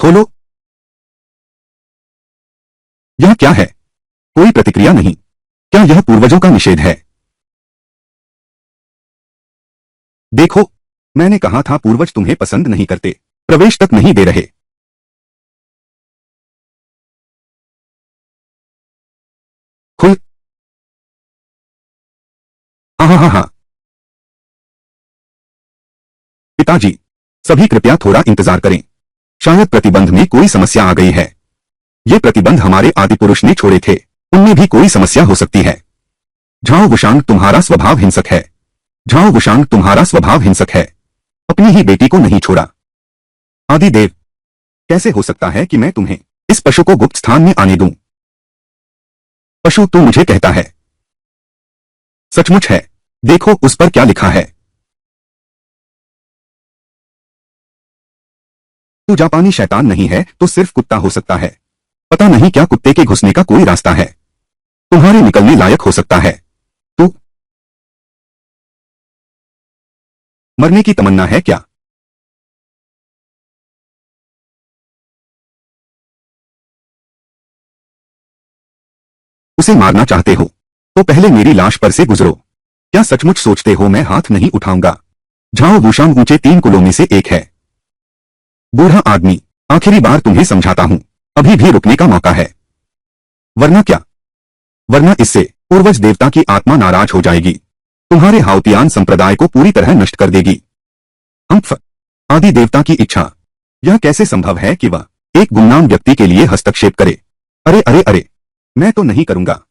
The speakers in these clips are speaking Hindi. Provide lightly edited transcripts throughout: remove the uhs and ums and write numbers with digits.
खोलो। यह क्या है? कोई प्रतिक्रिया नहीं। क्या यह पूर्वजों का निषेध है? देखो, मैंने कहा था पूर्वज तुम्हें पसंद नहीं करते, प्रवेश तक नहीं दे रहे। खुल। हाँ हाँ हाँ हाँ। पिताजी, सभी कृपया थोड़ा इंतजार करें। शायद प्रतिबंध में कोई समस्या आ गई है। ये प्रतिबंध हमारे आदिपुरुष ने छोड़े थे, उनमें भी कोई समस्या हो सकती है। झाओ वुशांग, तुम्हारा स्वभाव हिंसक है। झाओ वुशांग, तुम्हारा स्वभाव हिंसक है। अपनी ही बेटी को नहीं छोड़ा। आदिदेव, कैसे हो सकता है कि मैं तुम्हें इस पशु को गुप्त स्थान में आने दूं? पशु, तू मुझे कहता है? सचमुच है। देखो उस पर क्या लिखा है। तू जापानी शैतान नहीं है तो सिर्फ कुत्ता हो सकता है। पता नहीं क्या कुत्ते के घुसने का कोई रास्ता है। तुम्हारे निकलने लायक हो सकता है। तू मरने की तमन्ना है क्या? उसे मारना चाहते हो तो पहले मेरी लाश पर से गुजरो। क्या सचमुच सोचते हो मैं हाथ नहीं उठाऊंगा? झाओ वुशांग ऊंचे 3 कुलों में से एक है। बूढ़ा आदमी, आखिरी बार तुम्हें समझाता हूं, अभी भी रुकने का मौका है। वरना क्या? वरना इससे पूर्वज देवता की आत्मा नाराज हो जाएगी, तुम्हारे हाउतियान संप्रदाय को पूरी तरह नष्ट कर देगी। हम्फ, आदि देवता की इच्छा। यह कैसे संभव है कि वह एक गुमनाम व्यक्ति के लिए हस्तक्षेप करे? अरे अरे अरे, मैं तो नहीं करूंगा,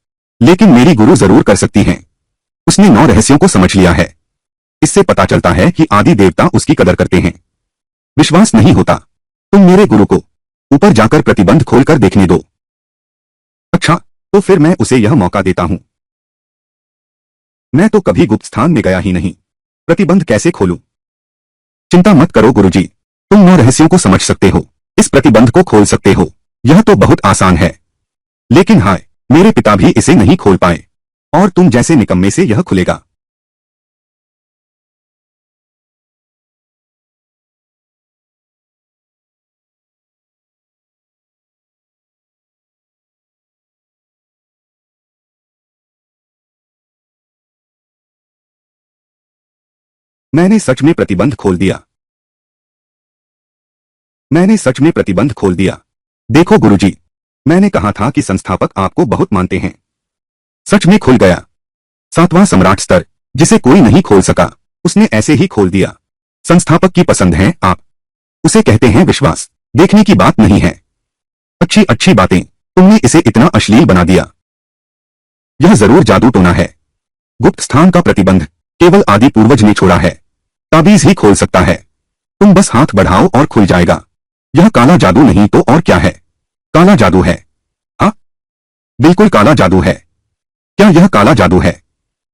लेकिन मेरी गुरु जरूर कर सकती हैं। उसने 9 रहस्यों को समझ लिया है। इससे पता चलता है कि आदि देवता उसकी कदर करते हैं। विश्वास नहीं होता? तुम मेरे गुरु को ऊपर जाकर प्रतिबंध खोलकर देखने दो। अच्छा, तो फिर मैं उसे यह मौका देता हूं। मैं तो कभी गुप्त स्थान में गया ही नहीं, प्रतिबंध कैसे खोलूं? चिंता मत करो गुरुजी, तुम 9 रहस्यों को समझ सकते हो, इस प्रतिबंध को खोल सकते हो। यह तो बहुत आसान है। लेकिन हाय, मेरे पिता भी इसे नहीं खोल पाए, और तुम जैसे निकम्मे से यह खुलेगा? मैंने सच में प्रतिबंध खोल दिया। मैंने सच में प्रतिबंध खोल दिया। देखो गुरुजी, मैंने कहा था कि संस्थापक आपको बहुत मानते हैं। सच में खुल गया। 7वां सम्राट स्तर, जिसे कोई नहीं खोल सका, उसने ऐसे ही खोल दिया। संस्थापक की पसंद है आप। उसे कहते हैं विश्वास। देखने की बात नहीं है। अच्छी अच्छी बातें, तुमने इसे इतना अश्लील बना दिया। यह जरूर जादू टोना है। गुप्त स्थान का प्रतिबंध केवल आदि पूर्वज ने छोड़ा है। ताबीज ही खोल सकता है। तुम बस हाथ बढ़ाओ और खुल जाएगा। यह काला जादू नहीं तो और क्या है? काला जादू है। हाँ, बिल्कुल काला जादू है। क्या यह काला जादू है?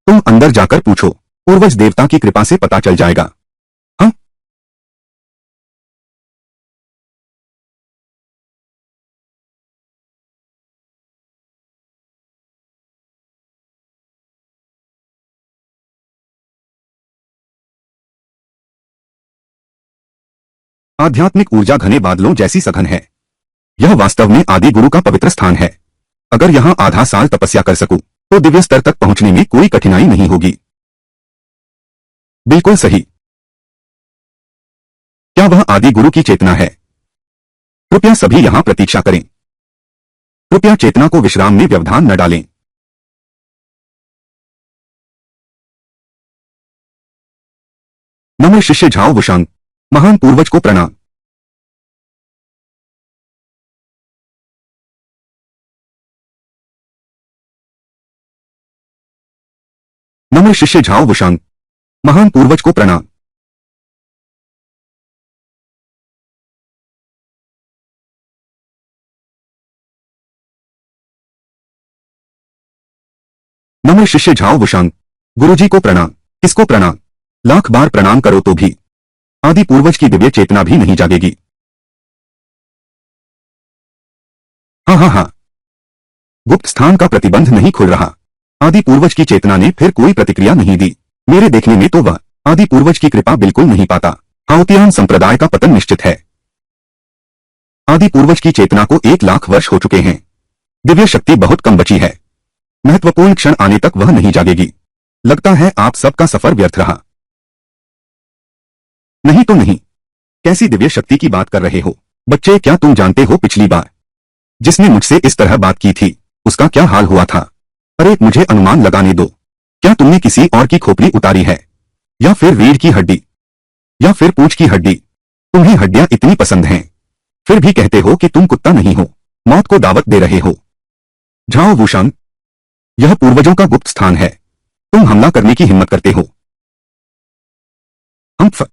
तुम अंदर जाकर पूछो, पूर्वज देवता की कृपा से पता चल जाएगा। हाँ, आध्यात्मिक ऊर्जा घने बादलों जैसी सघन है। यह वास्तव में आदि गुरु का पवित्र स्थान है। अगर यहां आधा साल तपस्या कर सकूं, तो दिव्य स्तर तक पहुंचने में कोई कठिनाई नहीं होगी। बिल्कुल सही। क्या वह आदि गुरु की चेतना है? कृपया सभी यहां प्रतीक्षा करें। कृपया चेतना को विश्राम में व्यवधान न डालें। नमो शिष्य झाओ वुशांग, महान पूर्वज को प्रणाम। नमो शिष्य झाओ वुशांग, महान पूर्वज को प्रणाम। नमो शिष्य झाओ वुशांग, गुरुजी को प्रणाम। किसको प्रणाम? लाख बार प्रणाम करो तो भी आदि पूर्वज की दिव्य चेतना भी नहीं जागेगी। हाँ हाँ हाँ, गुप्त स्थान का प्रतिबंध नहीं खुल रहा। आदि पूर्वज की चेतना ने फिर कोई प्रतिक्रिया नहीं दी। मेरे देखने में तो वह आदि पूर्वज की कृपा बिल्कुल नहीं पाता। हाउतियान संप्रदाय का पतन निश्चित है। आदि पूर्वज की चेतना को 1 लाख वर्ष हो चुके हैं। दिव्य शक्ति बहुत कम बची है। महत्वपूर्ण क्षण आने तक वह नहीं जागेगी। लगता है आप सबका सफर व्यर्थ रहा। नहीं तो नहीं। कैसी दिव्य शक्ति की बात कर रहे हो बच्चे? क्या तुम जानते हो पिछली बार जिसने मुझसे इस तरह बात की थी उसका क्या हाल हुआ था? अरे मुझे अनुमान लगाने दो। क्या तुमने किसी और की खोपड़ी उतारी है, या फिर रीढ़ की हड्डी, या फिर पूंछ की हड्डी? तुम्हें हड्डियां इतनी पसंद हैं, फिर भी कहते हो कि तुम कुत्ता नहीं हो, मौत को दावत दे रहे हो। झाओ वुशांग, यह पूर्वजों का गुप्त स्थान है। तुम हमला करने की हिम्मत करते हो। हम्फ।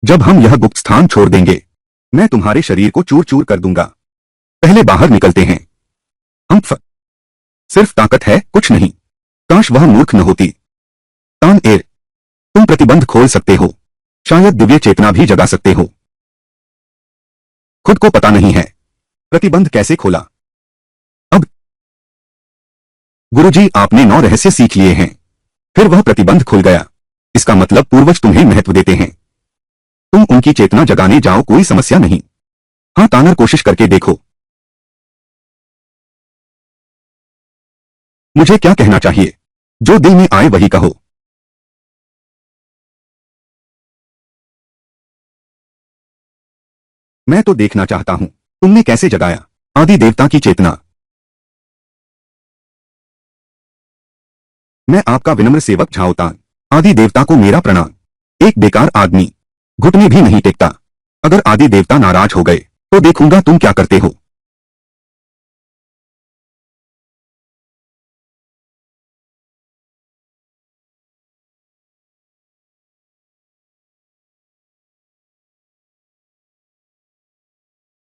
जब हम यह गुप्त स्थान छोड़ देंगे मैं तुम्हारे शरीर को चूर चूर कर दूंगा। पहले बाहर निकलते हैं। हम्फ। सिर्फ ताकत है, कुछ नहीं। काश वह मूर्ख न होती। तान एर, तुम प्रतिबंध खोल सकते हो, शायद दिव्य चेतना भी जगा सकते हो। खुद को पता नहीं है प्रतिबंध कैसे खोला। अब गुरुजी आपने 9 रहस्य सीख लिए हैं, फिर वह प्रतिबंध खुल गया। इसका मतलब पूर्वज तुम्हें महत्व देते हैं। तुम उनकी चेतना जगाने जाओ, कोई समस्या नहीं। हाँ तानर, कोशिश करके देखो। मुझे क्या कहना चाहिए? जो दिल में आए वही कहो। मैं तो देखना चाहता हूं तुमने कैसे जगाया आदि देवता की चेतना। मैं आपका विनम्र सेवक झाओतान। आदि देवता को मेरा प्रणाम। एक बेकार आदमी, घुटने भी नहीं टेकता। अगर आदि देवता नाराज हो गए तो देखूंगा तुम क्या करते हो।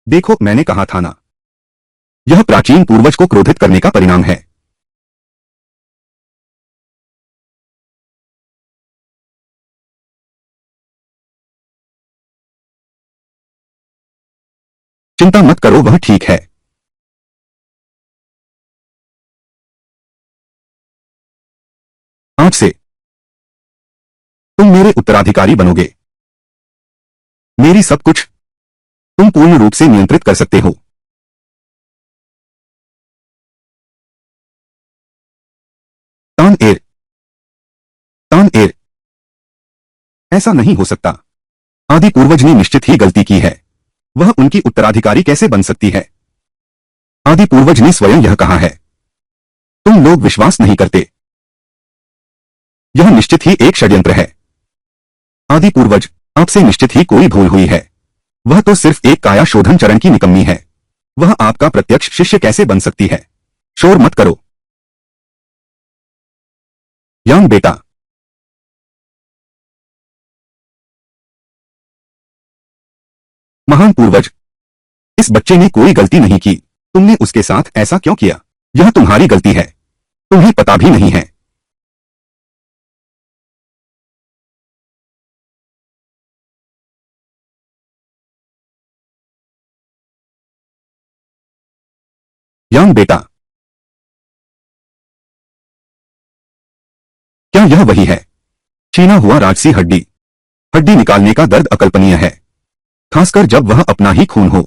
देखो मैंने कहा था ना, यह प्राचीन पूर्वज को क्रोधित करने का परिणाम है। चिंता मत करो, वह ठीक है। आज से तुम मेरे उत्तराधिकारी बनोगे। मेरी सब कुछ तुम पूर्ण रूप से नियंत्रित कर सकते हो। तान एर, तान एर, ऐसा नहीं हो सकता। आदि पूर्वज ने निश्चित ही गलती की है। वह उनकी उत्तराधिकारी कैसे बन सकती है? आदि पूर्वज ने स्वयं यह कहा है। तुम लोग विश्वास नहीं करते। यह निश्चित ही एक षड्यंत्र है। आदि पूर्वज, आपसे निश्चित ही कोई भूल हुई है। वह तो सिर्फ एक काया शोधन चरण की निकम्मी है। वह आपका प्रत्यक्ष शिष्य कैसे बन सकती है? शोर मत करो। यांग बेटा, महान पूर्वज, इस बच्चे ने कोई गलती नहीं की। तुमने उसके साथ ऐसा क्यों किया? यह तुम्हारी गलती है। तुम्हें पता भी नहीं है। यांग बेटा, क्या यह वही है? छीना हुआ राजसी हड्डी। हड्डी निकालने का दर्द अकल्पनीय है, खासकर जब वह अपना ही खून हो।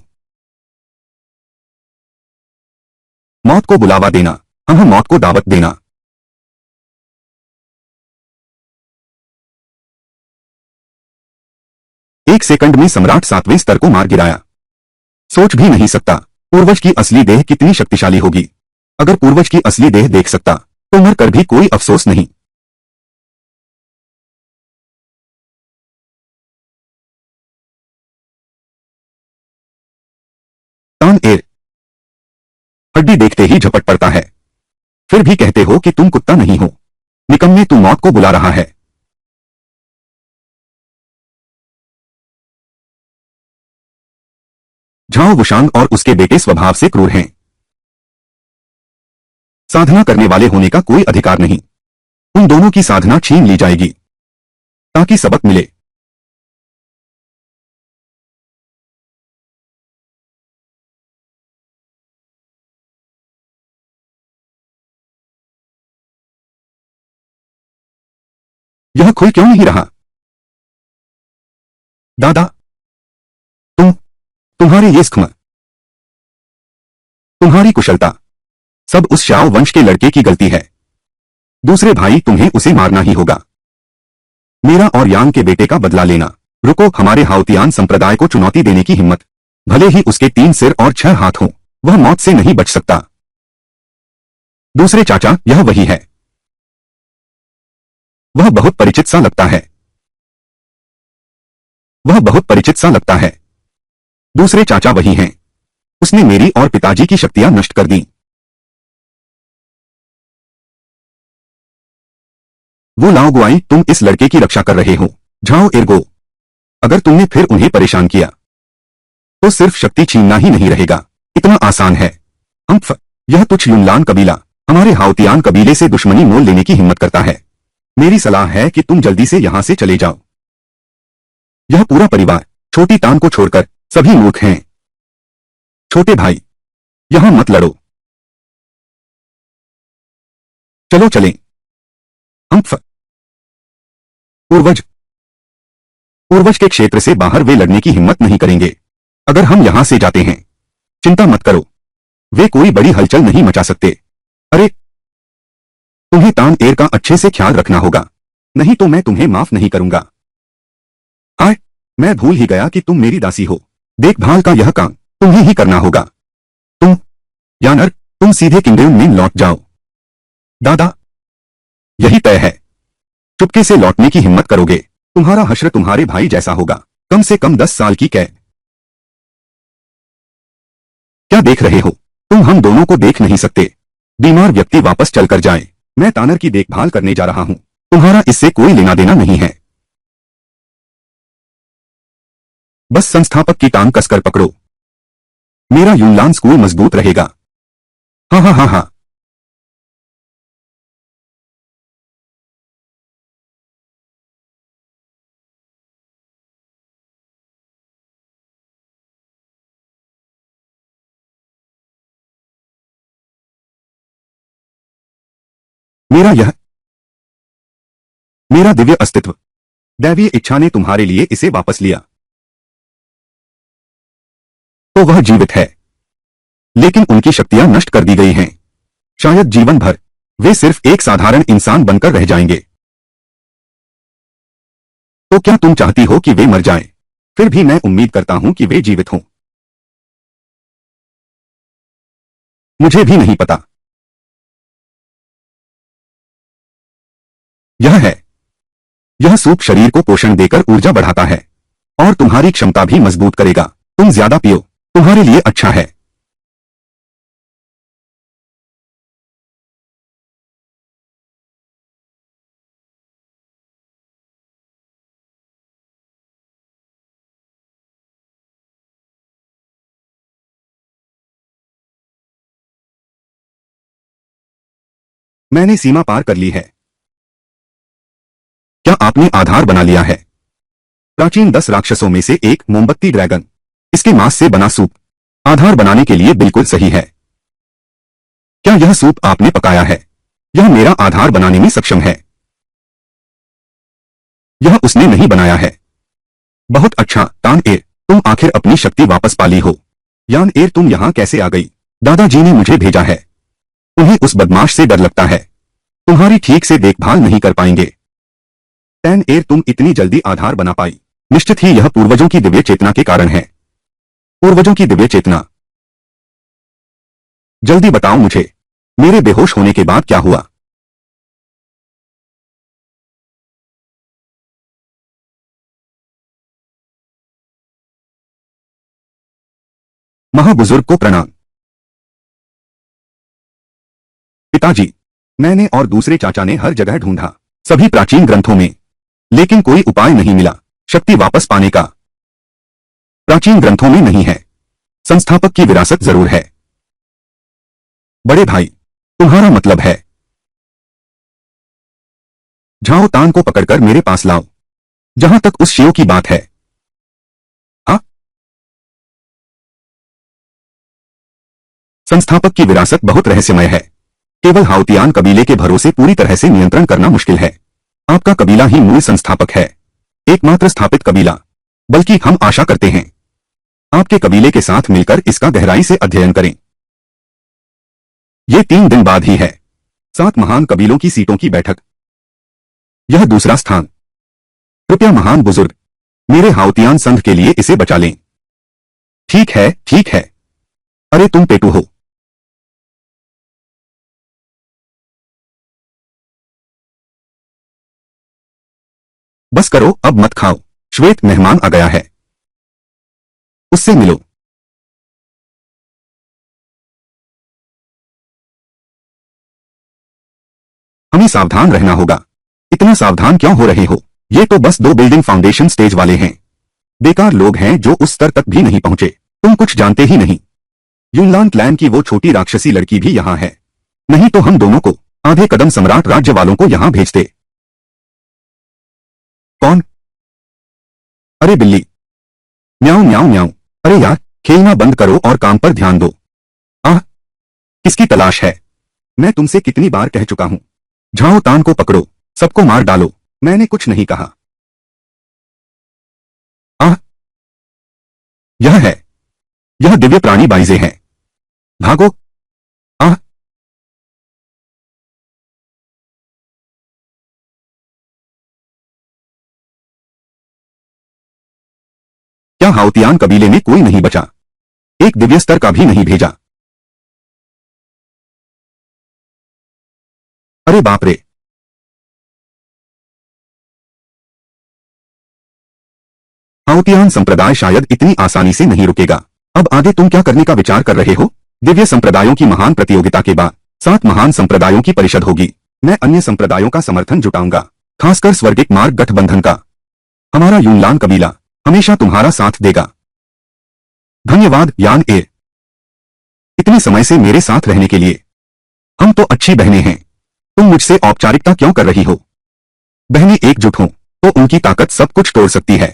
मौत को बुलावा देना, हाँ मौत को दावत देना। एक सेकंड में सम्राट 7वें स्तर को मार गिराया। सोच भी नहीं सकता पूर्वज की असली देह कितनी शक्तिशाली होगी। अगर पूर्वज की असली देह देख सकता तो मर कर भी कोई अफसोस नहीं। तान एर, हड्डी देखते ही झपट पड़ता है, फिर भी कहते हो कि तुम कुत्ता नहीं हो। निकम्मे, तू मौत को बुला रहा है। झाओ वुशांग और उसके बेटे स्वभाव से क्रूर हैं। साधना करने वाले होने का कोई अधिकार नहीं। उन दोनों की साधना छीन ली जाएगी ताकि सबक मिले। यह खुल क्यों नहीं रहा? दादा, तुम्हारे ये स्खम तुम्हारी कुशलता सब उस शाओ वंश के लड़के की गलती है। दूसरे भाई, तुम्हें उसे मारना ही होगा। मेरा और यांग के बेटे का बदला लेना। रुको, हमारे हाउतियान संप्रदाय को चुनौती देने की हिम्मत। भले ही उसके 3 सिर और 6 हाथ हों, वह मौत से नहीं बच सकता। दूसरे चाचा, यह वही है। वह बहुत परिचित सा लगता है। वह बहुत परिचित सा लगता है। दूसरे चाचा वही हैं। उसने मेरी और पिताजी की शक्तियां नष्ट कर दी। वो लाओ गुआई, तुम इस लड़के की रक्षा कर रहे हो। झाओ एर्गो, अगर तुमने फिर उन्हें परेशान किया तो सिर्फ शक्ति छीनना ही नहीं रहेगा। इतना आसान है। हम्फ, यह तुच्छ युनलान कबीला हमारे हाउतियान कबीले से दुश्मनी मोल लेने की हिम्मत करता है। मेरी सलाह है कि तुम जल्दी से यहां से चले जाओ। यह पूरा परिवार, छोटी तान को छोड़कर, सभी मूर्ख हैं। छोटे भाई, यहां मत लड़ो। चलो चलें। हम्फ, पूर्वज पूर्वज के क्षेत्र से बाहर वे लड़ने की हिम्मत नहीं करेंगे। अगर हम यहां से जाते हैं, चिंता मत करो, वे कोई बड़ी हलचल नहीं मचा सकते। अरे, तुम्हें तान एर का अच्छे से ख्याल रखना होगा, नहीं तो मैं तुम्हें माफ नहीं करूंगा। हाय, मैं भूल ही गया कि तुम मेरी दासी हो। देखभाल का यह काम तुम्हें ही करना होगा। यानर, तुम सीधे किंगडम में लौट जाओ। दादा, यही तय है। चुपके से लौटने की हिम्मत करोगे, तुम्हारा हश्र तुम्हारे भाई जैसा होगा। कम से कम 10 साल की कैद। क्या देख रहे हो? तुम हम दोनों को देख नहीं सकते। बीमार व्यक्ति वापस चलकर जाए। मैं तानर की देखभाल करने जा रहा हूं। तुम्हारा इससे कोई लेना देना नहीं है। बस संस्थापक की टांग कसकर पकड़ो। मेरा यूनलान स्कूल मजबूत रहेगा। हाँ हाँ हाँ हाँ। मेरा यह मेरा दिव्य अस्तित्व, दैवीय इच्छा ने तुम्हारे लिए इसे वापस लिया। तो वह जीवित है, लेकिन उनकी शक्तियां नष्ट कर दी गई हैं। शायद जीवन भर वे सिर्फ एक साधारण इंसान बनकर रह जाएंगे। तो क्या तुम चाहती हो कि वे मर जाएं? फिर भी मैं उम्मीद करता हूं कि वे जीवित हों। मुझे भी नहीं पता। यह सूप शरीर को पोषण देकर ऊर्जा बढ़ाता है और तुम्हारी क्षमता भी मजबूत करेगा। तुम ज्यादा पियो, तुम्हारे लिए अच्छा है। मैंने सीमा पार कर ली है। क्या आपने आधार बना लिया है? प्राचीन 10 राक्षसों में से एक, मोमबत्ती ड्रैगन। इसके मांस से बना सूप आधार बनाने के लिए बिल्कुल सही है। क्या यह सूप आपने पकाया है? यह मेरा आधार बनाने में सक्षम है। यह उसने नहीं बनाया है। बहुत अच्छा, तान एर, तुम आखिर अपनी शक्ति वापस पाली हो। यान एर, तुम यहां कैसे आ गई? दादाजी ने मुझे भेजा है। उन्हें उस बदमाश से डर लगता है। तुम्हारी ठीक से देखभाल नहीं कर पाएंगे। टैन एर, तुम इतनी जल्दी आधार बना पाई, निश्चित ही यह पूर्वजों की दिव्य चेतना के कारण है। पूर्वजों की दिव्य चेतना? जल्दी बताओ मुझे, मेरे बेहोश होने के बाद क्या हुआ? महाबुजुर्ग को प्रणाम। पिताजी, मैंने और दूसरे चाचा ने हर जगह ढूंढा, सभी प्राचीन ग्रंथों में, लेकिन कोई उपाय नहीं मिला शक्ति वापस पाने का। प्राचीन ग्रंथों में नहीं है, संस्थापक की विरासत जरूर है। बड़े भाई, तुम्हारा मतलब है? झाओ तान को पकड़कर मेरे पास लाओ। जहां तक उस शियो की बात है, हाँ, संस्थापक की विरासत बहुत रहस्यमय है। केवल हाउतियान कबीले के भरोसे पूरी तरह से नियंत्रण करना मुश्किल है। आपका कबीला ही मूल संस्थापक है, एकमात्र स्थापित कबीला। बल्कि हम आशा करते हैं आपके कबीले के साथ मिलकर इसका गहराई से अध्ययन करें। ये 3 दिन बाद ही है। 7 महान कबीलों की सीटों की बैठक। यह दूसरा स्थान। कृपया महान बुजुर्ग, मेरे हाउतियान संघ के लिए इसे बचा लें। ठीक है, ठीक है। अरे तुम पेटू हो। बस करो, अब मत खाओ। श्वेत मेहमान आ गया है, उससे मिलो। हमें सावधान रहना होगा। इतना सावधान क्यों हो रहे हो? ये तो बस 2 बिल्डिंग फाउंडेशन स्टेज वाले हैं। बेकार लोग हैं जो उस स्तर तक भी नहीं पहुंचे। तुम कुछ जानते ही नहीं। यूनलान क्लैन की वो छोटी राक्षसी लड़की भी यहाँ है। नहीं तो हम दोनों को, आधे कदम सम्राट राज्य वालों को यहाँ भेजते। कौन? अरे बिल्ली। म्याऊं म्याऊं म्याऊं। अरे यार, खेलना बंद करो और काम पर ध्यान दो। आह, किसकी तलाश है? मैं तुमसे कितनी बार कह चुका हूं। झाओ तान को पकड़ो, सबको मार डालो। मैंने कुछ नहीं कहा। आह, यह है। यह दिव्य प्राणी बाइजे है। भागो। आह, क्या हाउतियान कबीले में कोई नहीं बचा? एक दिव्य स्तर का भी नहीं भेजा? अरे बाप रे। हाउतियान संप्रदाय शायद इतनी आसानी से नहीं रुकेगा। अब आगे तुम क्या करने का विचार कर रहे हो? दिव्य संप्रदायों की महान प्रतियोगिता के बाद 7 महान संप्रदायों की परिषद होगी। मैं अन्य संप्रदायों का समर्थन जुटाऊंगा, खासकर स्वर्गिक मार्ग गठबंधन का। हमारा यूनलान कबीला हमेशा तुम्हारा साथ देगा। धन्यवाद यान ए, इतने समय से मेरे साथ रहने के लिए। हम तो अच्छी बहनें हैं। तुम मुझसे औपचारिकता क्यों कर रही हो? बहनें एकजुट हों तो उनकी ताकत सब कुछ तोड़ सकती है।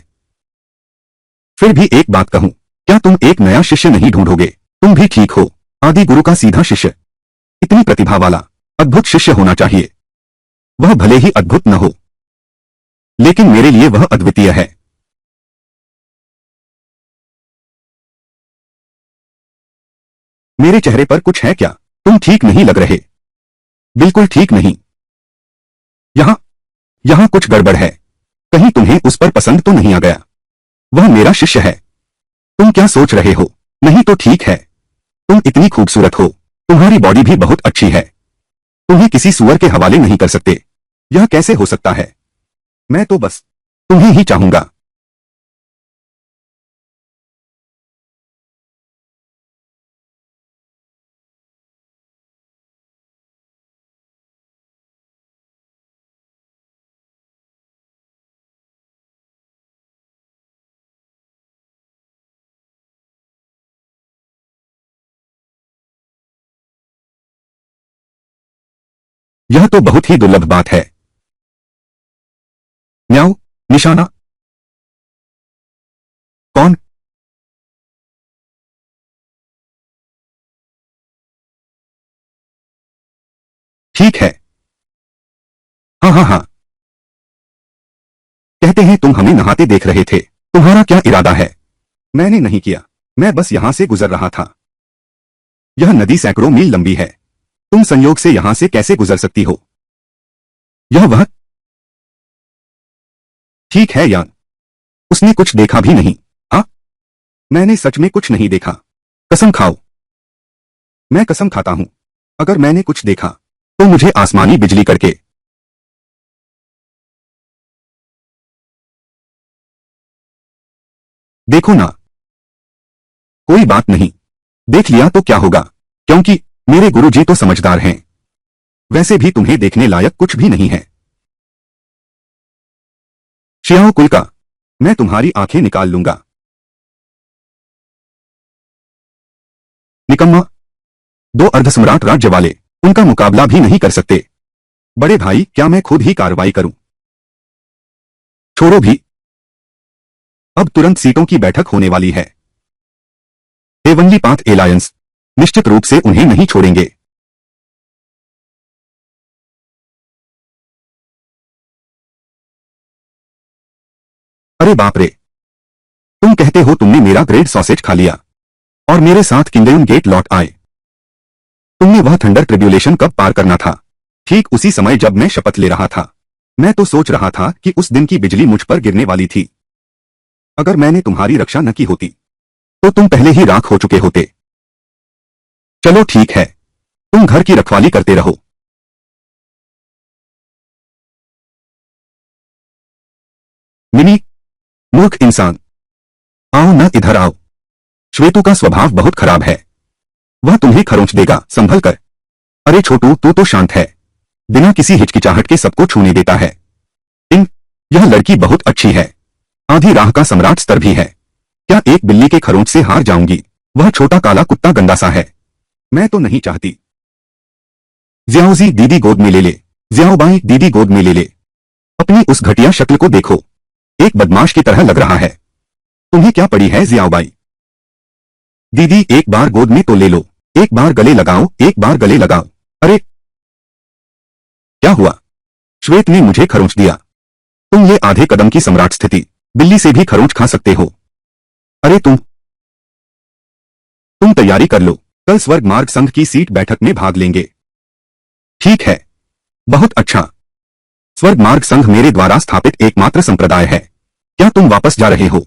फिर भी एक बात कहूं, क्या तुम एक नया शिष्य नहीं ढूंढोगे? तुम भी ठीक हो, आदि गुरु का सीधा शिष्य। इतनी प्रतिभा वाला अद्भुत शिष्य होना चाहिए। वह भले ही अद्भुत न हो, लेकिन मेरे लिए वह अद्वितीय है। मेरे चेहरे पर कुछ है क्या? तुम ठीक नहीं लग रहे। बिल्कुल ठीक नहीं। यहां यहां कुछ गड़बड़ है। कहीं तुम्हें उस पर पसंद तो नहीं आ गया? वह मेरा शिष्य है। तुम क्या सोच रहे हो? नहीं तो ठीक है। तुम इतनी खूबसूरत हो, तुम्हारी बॉडी भी बहुत अच्छी है। तुम्हें किसी सुअर के हवाले नहीं कर सकते। यह कैसे हो सकता है? मैं तो बस तुम्हें ही चाहूंगा। यह तो बहुत ही दुर्लभ बात है। म्याऊ, निशाना। कौन? ठीक है। हाँ हाँ हाँ। कहते हैं तुम हमें नहाते देख रहे थे। तुम्हारा क्या इरादा है? मैंने नहीं किया। मैं बस यहां से गुजर रहा था। यह नदी सैकड़ों मील लंबी है। तुम संयोग से यहां से कैसे गुजर सकती हो? यह वह। ठीक है यान, उसने कुछ देखा भी नहीं। हाँ, मैंने सच में कुछ नहीं देखा। कसम खाओ। मैं कसम खाता हूं, अगर मैंने कुछ देखा तो मुझे आसमानी बिजली करके। देखो ना। कोई बात नहीं, देख लिया तो क्या होगा, क्योंकि मेरे गुरुजी तो समझदार हैं। वैसे भी तुम्हें देखने लायक कुछ भी नहीं है। शियाओ कुल का, मैं तुम्हारी आंखें निकाल लूंगा। निकम्मा। 2 अर्धसम्राट राज्य वाले उनका मुकाबला भी नहीं कर सकते। बड़े भाई, क्या मैं खुद ही कार्रवाई करूं? छोड़ो भी। अब तुरंत सीटों की बैठक होने वाली है। हेवनली पाथ एलायंस निश्चित रूप से उन्हें नहीं छोड़ेंगे। अरे बाप रे। तुम कहते हो तुमने मेरा ग्रेड सॉसेज खा लिया और मेरे साथ किंगडम गेट लौट आए? तुमने वह थंडर ट्रिब्यूलेशन कब पार करना था? ठीक उसी समय जब मैं शपथ ले रहा था। मैं तो सोच रहा था कि उस दिन की बिजली मुझ पर गिरने वाली थी। अगर मैंने तुम्हारी रक्षा न की होती तो तुम पहले ही राख हो चुके होते। चलो ठीक है, तुम घर की रखवाली करते रहो। मिनी, मूर्ख इंसान, आओ न इधर आओ। श्वेतु का स्वभाव बहुत खराब है। वह तुम्हें खरोंच देगा, संभल कर। अरे छोटू, तू तो शांत है, बिना किसी हिचकिचाहट के सबको छूने देता है। यह लड़की बहुत अच्छी है, आधी राह का सम्राट स्तर भी है। क्या एक बिल्ली के खरोंच से हार जाऊंगी? वह छोटा काला कुत्ता गंदा सा है। मैं तो नहीं चाहती। ज़ियाओजी दीदी गोद में ले ले। ज़ियाओबाई दीदी गोद में ले ले। अपनी उस घटिया शक्ल को देखो, एक बदमाश की तरह लग रहा है। तुम्हें क्या पड़ी है ज़ियाओबाई? दीदी एक बार गोद में तो ले लो, एक बार गले लगाओ, एक बार गले लगाओ। अरे क्या हुआ? श्वेत ने मुझे खरोंच दिया। तुम ये आधे कदम की सम्राट स्थिति, बिल्ली से भी खरोंच खा सकते हो। अरे तुम तैयारी कर लो, कल स्वर्ग मार्ग संघ की सीट बैठक में भाग लेंगे। ठीक है, बहुत अच्छा। स्वर्ग मार्ग संघ मेरे द्वारा स्थापित एकमात्र संप्रदाय है। क्या तुम वापस जा रहे हो?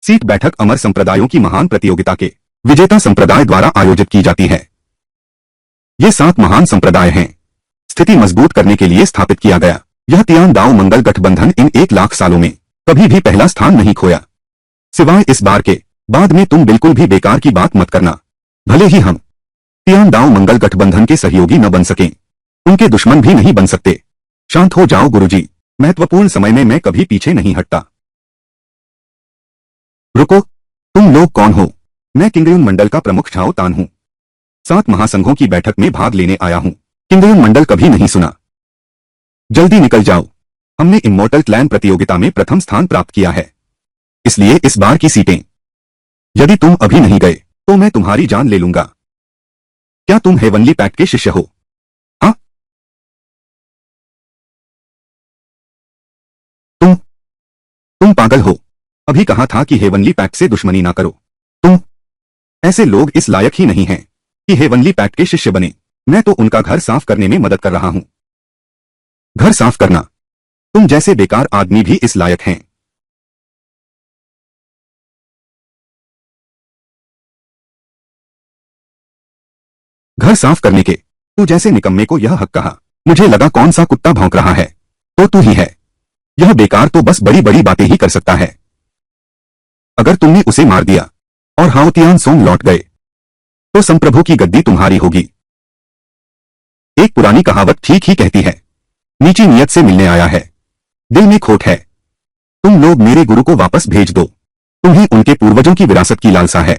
सीट बैठक अमर संप्रदायों की महान प्रतियोगिता के विजेता संप्रदाय द्वारा आयोजित की जाती है। ये 7 महान संप्रदाय हैं। स्थिति मजबूत करने के लिए स्थापित किया गया यह तियान दाओ मंगल गठबंधन इन 1 लाख सालों में कभी भी पहला स्थान नहीं खोया। सिवाय इस बार के, बाद में तुम बिल्कुल भी बेकार की बात मत करना। भले ही हम तियान दाओ मंगल गठबंधन के सहयोगी न बन सकें, उनके दुश्मन भी नहीं बन सकते। शांत हो जाओ गुरुजी, महत्वपूर्ण समय में मैं कभी पीछे नहीं हटता। रुको, तुम लोग कौन हो? मैं किंगयुन मंडल का प्रमुख झाओ तान हूं। 7 महासंघों की बैठक में भाग लेने आया हूं। किंगयुन मंडल कभी नहीं सुना। जल्दी निकल जाओ, हमने इमोर्टल क्लैन प्रतियोगिता में प्रथम स्थान प्राप्त किया है, इसलिए इस बार की सीटें। यदि तुम अभी नहीं गए तो मैं तुम्हारी जान ले लूंगा। क्या तुम हेवनली पैक्ट के शिष्य हो? हाँ? तुम पागल हो। अभी कहा था कि हेवनली पैक्ट से दुश्मनी ना करो। तुम ऐसे लोग इस लायक ही नहीं हैं कि हेवनली पैक्ट के शिष्य बने। मैं तो उनका घर साफ करने में मदद कर रहा हूं। घर साफ करना? तुम जैसे बेकार आदमी भी इस लायक हैं। घर साफ करने के तू जैसे निकम्मे को यह हक कहा? मुझे लगा कौन सा कुत्ता भौंक रहा है, तो तू ही है। यह बेकार तो बस बड़ी बड़ी बातें ही कर सकता है। अगर तुमने उसे मार दिया और हाओतियान सोंग लौट गए तो संप्रभु की गद्दी तुम्हारी होगी। एक पुरानी कहावत ठीक ही कहती है, नीची नियत से मिलने आया है, दिल में खोट है। तुम लोग मेरे गुरु को वापस भेज दो, तुम्हें उनके पूर्वजों की विरासत की लालसा है।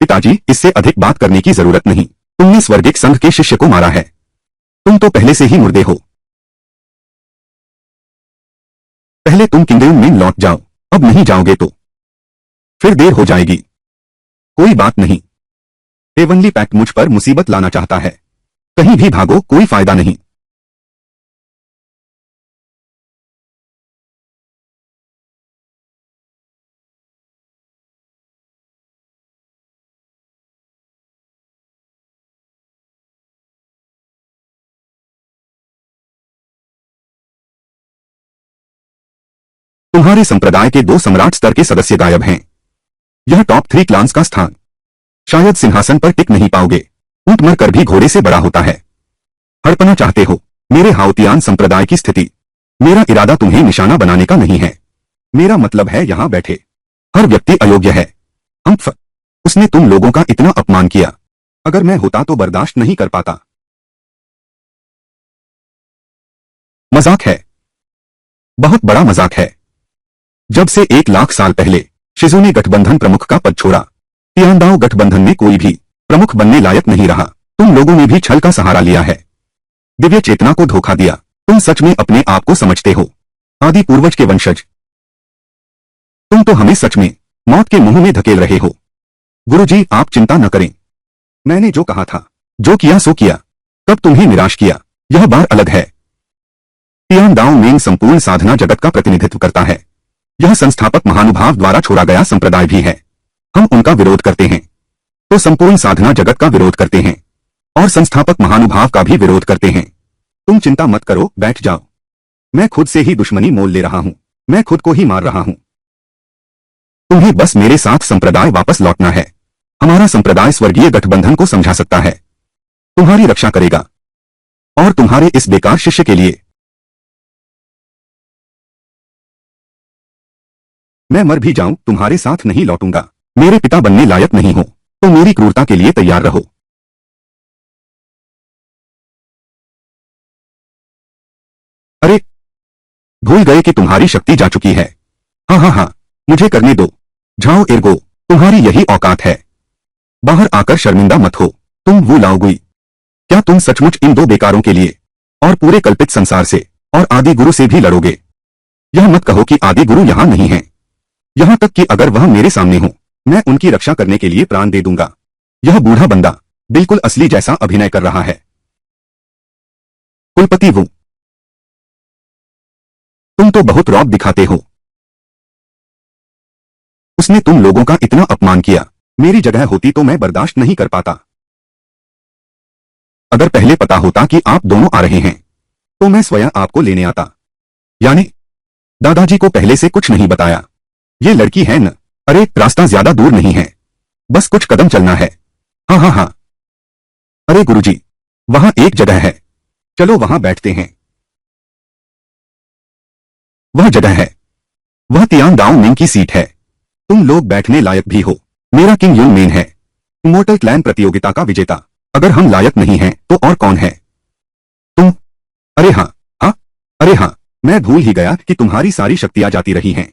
पिताजी, इससे अधिक बात करने की जरूरत नहीं। तुमने स्वर्गिक संघ के शिष्य को मारा है, तुम तो पहले से ही मुर्दे हो। पहले तुम किंगडम में लौट जाओ, अब नहीं जाओगे तो फिर देर हो जाएगी। कोई बात नहीं, हेवनली पैक्ट मुझ पर मुसीबत लाना चाहता है। कहीं भी भागो, कोई फायदा नहीं। तुम्हारे संप्रदाय के 2 सम्राट स्तर के सदस्य गायब हैं। यह टॉप 3 क्लान्स का स्थान। शायद सिंहासन पर टिक नहीं पाओगे। ऊंट मर कर भी घोड़े से बड़ा होता है। हड़पना चाहते हो मेरे हाओतियान संप्रदाय की स्थिति? मेरा इरादा तुम्हें निशाना बनाने का नहीं है। मेरा मतलब है यहां बैठे हर व्यक्ति अयोग्य है। उसने तुम लोगों का इतना अपमान किया, अगर मैं होता तो बर्दाश्त नहीं कर पाता। मजाक है, बहुत बड़ा मजाक है। जब से 1 लाख साल पहले शिजू ने गठबंधन प्रमुख का पद छोड़ा, तियानदाओ गठबंधन में कोई भी प्रमुख बनने लायक नहीं रहा। तुम लोगों ने भी छल का सहारा लिया है, दिव्य चेतना को धोखा दिया। तुम सच में अपने आप को समझते हो आदि पूर्वज के वंशज? तुम तो हमें सच में मौत के मुंह में धकेल रहे हो। गुरुजी, आप चिंता न करें। मैंने जो कहा था, जो किया सो किया। कब तुम्हें निराश किया, यह बार अलग है। तियानदाओ मेंग संपूर्ण साधना जगत का प्रतिनिधित्व करता है। यह संस्थापक महानुभाव द्वारा छोड़ा गया संप्रदाय भी है। हम उनका विरोध करते हैं तो संपूर्ण साधना जगत का विरोध करते हैं और संस्थापक महानुभाव का भी विरोध करते हैं। तुम चिंता मत करो, बैठ जाओ। मैं खुद से ही दुश्मनी मोल ले रहा हूं, मैं खुद को ही मार रहा हूं। तुम्हें बस मेरे साथ संप्रदाय वापस लौटना है। हमारा संप्रदाय स्वर्गीय गठबंधन को समझा सकता है, तुम्हारी रक्षा करेगा और तुम्हारे इस बेकार शिष्य के लिए मैं मर भी जाऊं तुम्हारे साथ नहीं लौटूंगा। मेरे पिता बनने लायक नहीं हो तो मेरी क्रूरता के लिए तैयार रहो। अरे, भूल गए कि तुम्हारी शक्ति जा चुकी है। हाँ हाँ हाँ, मुझे करने दो। झाओ एर्गो, तुम्हारी यही औकात है। बाहर आकर शर्मिंदा मत हो। तुम वो लाओगी। क्या तुम सचमुच इन दो बेकारों के लिए और पूरे कल्पित संसार से और आदि गुरु से भी लड़ोगे? यह मत कहो कि आदि गुरु यहां नहीं है। यहां तक कि अगर वह मेरे सामने हो, मैं उनकी रक्षा करने के लिए प्राण दे दूंगा। यह बूढ़ा बंदा बिल्कुल असली जैसा अभिनय कर रहा है। कुलपति वो, तुम तो बहुत रौब दिखाते हो। उसने तुम लोगों का इतना अपमान किया। मेरी जगह होती तो मैं बर्दाश्त नहीं कर पाता। अगर पहले पता होता कि आप दोनों आ रहे हैं तो मैं स्वयं आपको लेने आता। यानी दादाजी को पहले से कुछ नहीं बताया। ये लड़की है न? अरे, रास्ता ज्यादा दूर नहीं है, बस कुछ कदम चलना है। हाँ हाँ हाँ। अरे गुरुजी, वहां एक जगह है, चलो वहां बैठते हैं। वह जगह है, वह तियान दाओ मिंग की सीट है। तुम लोग बैठने लायक भी हो। मेरा किंग युन मेन है, इमोर्टल क्लैन प्रतियोगिता का विजेता। अगर हम लायक नहीं हैं तो और कौन है? तुम। अरे हाँ हाँ, अरे हाँ, मैं भूल ही गया कि तुम्हारी सारी शक्तियां जाती रही हैं।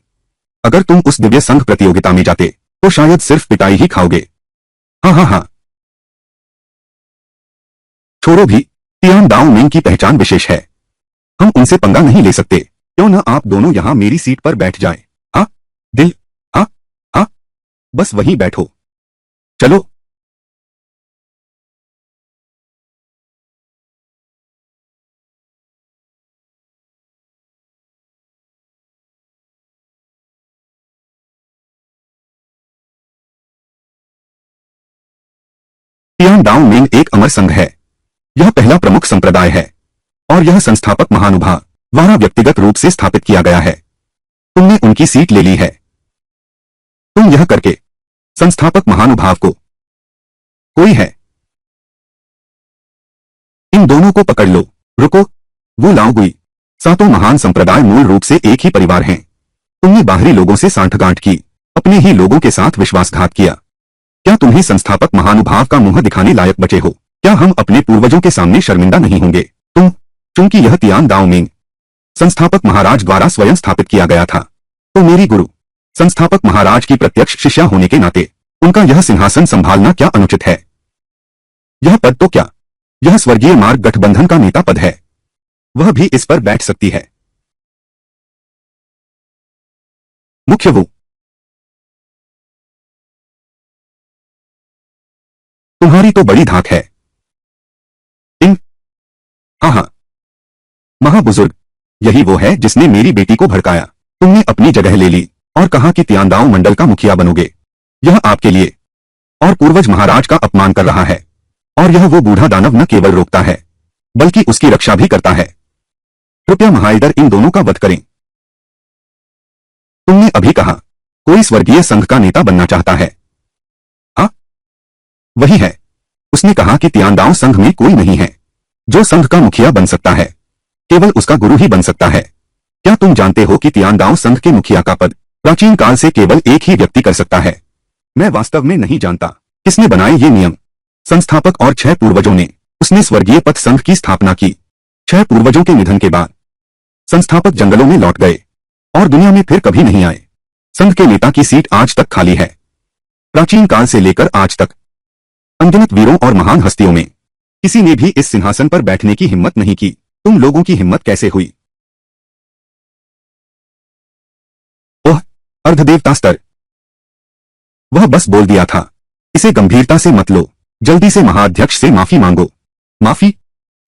अगर तुम उस दिव्य संघ प्रतियोगिता में जाते तो शायद सिर्फ पिटाई ही खाओगे। हाँ हाँ हाँ। छोड़ो भी, तियान दाओ मिंग की पहचान विशेष है, हम उनसे पंगा नहीं ले सकते। क्यों ना आप दोनों यहां मेरी सीट पर बैठ जाएं? हाँ दिल, हाँ हाँ, बस वहीं बैठो। चलो। तियान दाओ मिंग एक अमर संघ है। यह पहला प्रमुख संप्रदाय है और यह संस्थापक महानुभाव द्वारा व्यक्तिगत रूप से स्थापित किया गया है। तुमने उनकी सीट ले ली है। तुम यह करके संस्थापक महानुभाव को कोई है, इन दोनों को पकड़ लो। रुको, वो लाओगुई। सातों महान संप्रदाय मूल रूप से एक ही परिवार हैं। तुमने बाहरी लोगों से सांठगांठ की, अपने ही लोगों के साथ विश्वासघात किया। क्या तुम्हें संस्थापक महानुभाव का मुंह दिखाने लायक बचे हो? क्या हम अपने पूर्वजों के सामने शर्मिंदा नहीं होंगे? तुम, चूंकि यह तियान दाओ मिंग संस्थापक महाराज द्वारा स्वयं स्थापित किया गया था, तो मेरी गुरु संस्थापक महाराज की प्रत्यक्ष शिष्या होने के नाते उनका यह सिंहासन संभालना क्या अनुचित है? यह पद तो क्या, यह स्वर्गीय मार्ग गठबंधन का नेता पद है, वह भी इस पर बैठ सकती है। मुख्य वो, तुम्हारी तो बड़ी धाक है। इन, हाँ हाँ, महाबुजुर्ग, यही वो है जिसने मेरी बेटी को भड़काया। तुमने अपनी जगह ले ली और कहा कि तियानदाओ मंडल का मुखिया बनोगे। यह आपके लिए और पूर्वज महाराज का अपमान कर रहा है और यह वो बूढ़ा दानव न केवल रोकता है बल्कि उसकी रक्षा भी करता है। कृपया महाइडर इन दोनों का वध करें। तुमने अभी कहा कोई स्वर्गीय संघ का नेता बनना चाहता है। हाँ, वही है। उसने कहा कि तियानदाओ संघ में कोई नहीं है जो संघ का मुखिया बन सकता है, केवल उसका गुरु ही बन सकता है। क्या तुम जानते हो कि तियानदाओ संघ के मुखिया का पद प्राचीन काल से केवल एक ही व्यक्ति कर सकता है? मैं वास्तव में नहीं जानता किसने बनाए ये नियम। संस्थापक और 6 पूर्वजों ने उसने स्वर्गीय पथ संघ की स्थापना की। 6 पूर्वजों के निधन के बाद संस्थापक जंगलों में लौट गए और दुनिया में फिर कभी नहीं आए। संघ के नेता की सीट आज तक खाली है। प्राचीन काल से लेकर आज तक अनगिनत वीरों और महान हस्तियों में किसी ने भी इस सिंहासन पर बैठने की हिम्मत नहीं की। तुम लोगों की हिम्मत कैसे हुई? ओह, अर्धदेवता स्तर। वह बस बोल दिया था। इसे गंभीरता से मत लो। जल्दी से महाअध्यक्ष से माफी मांगो। माफी?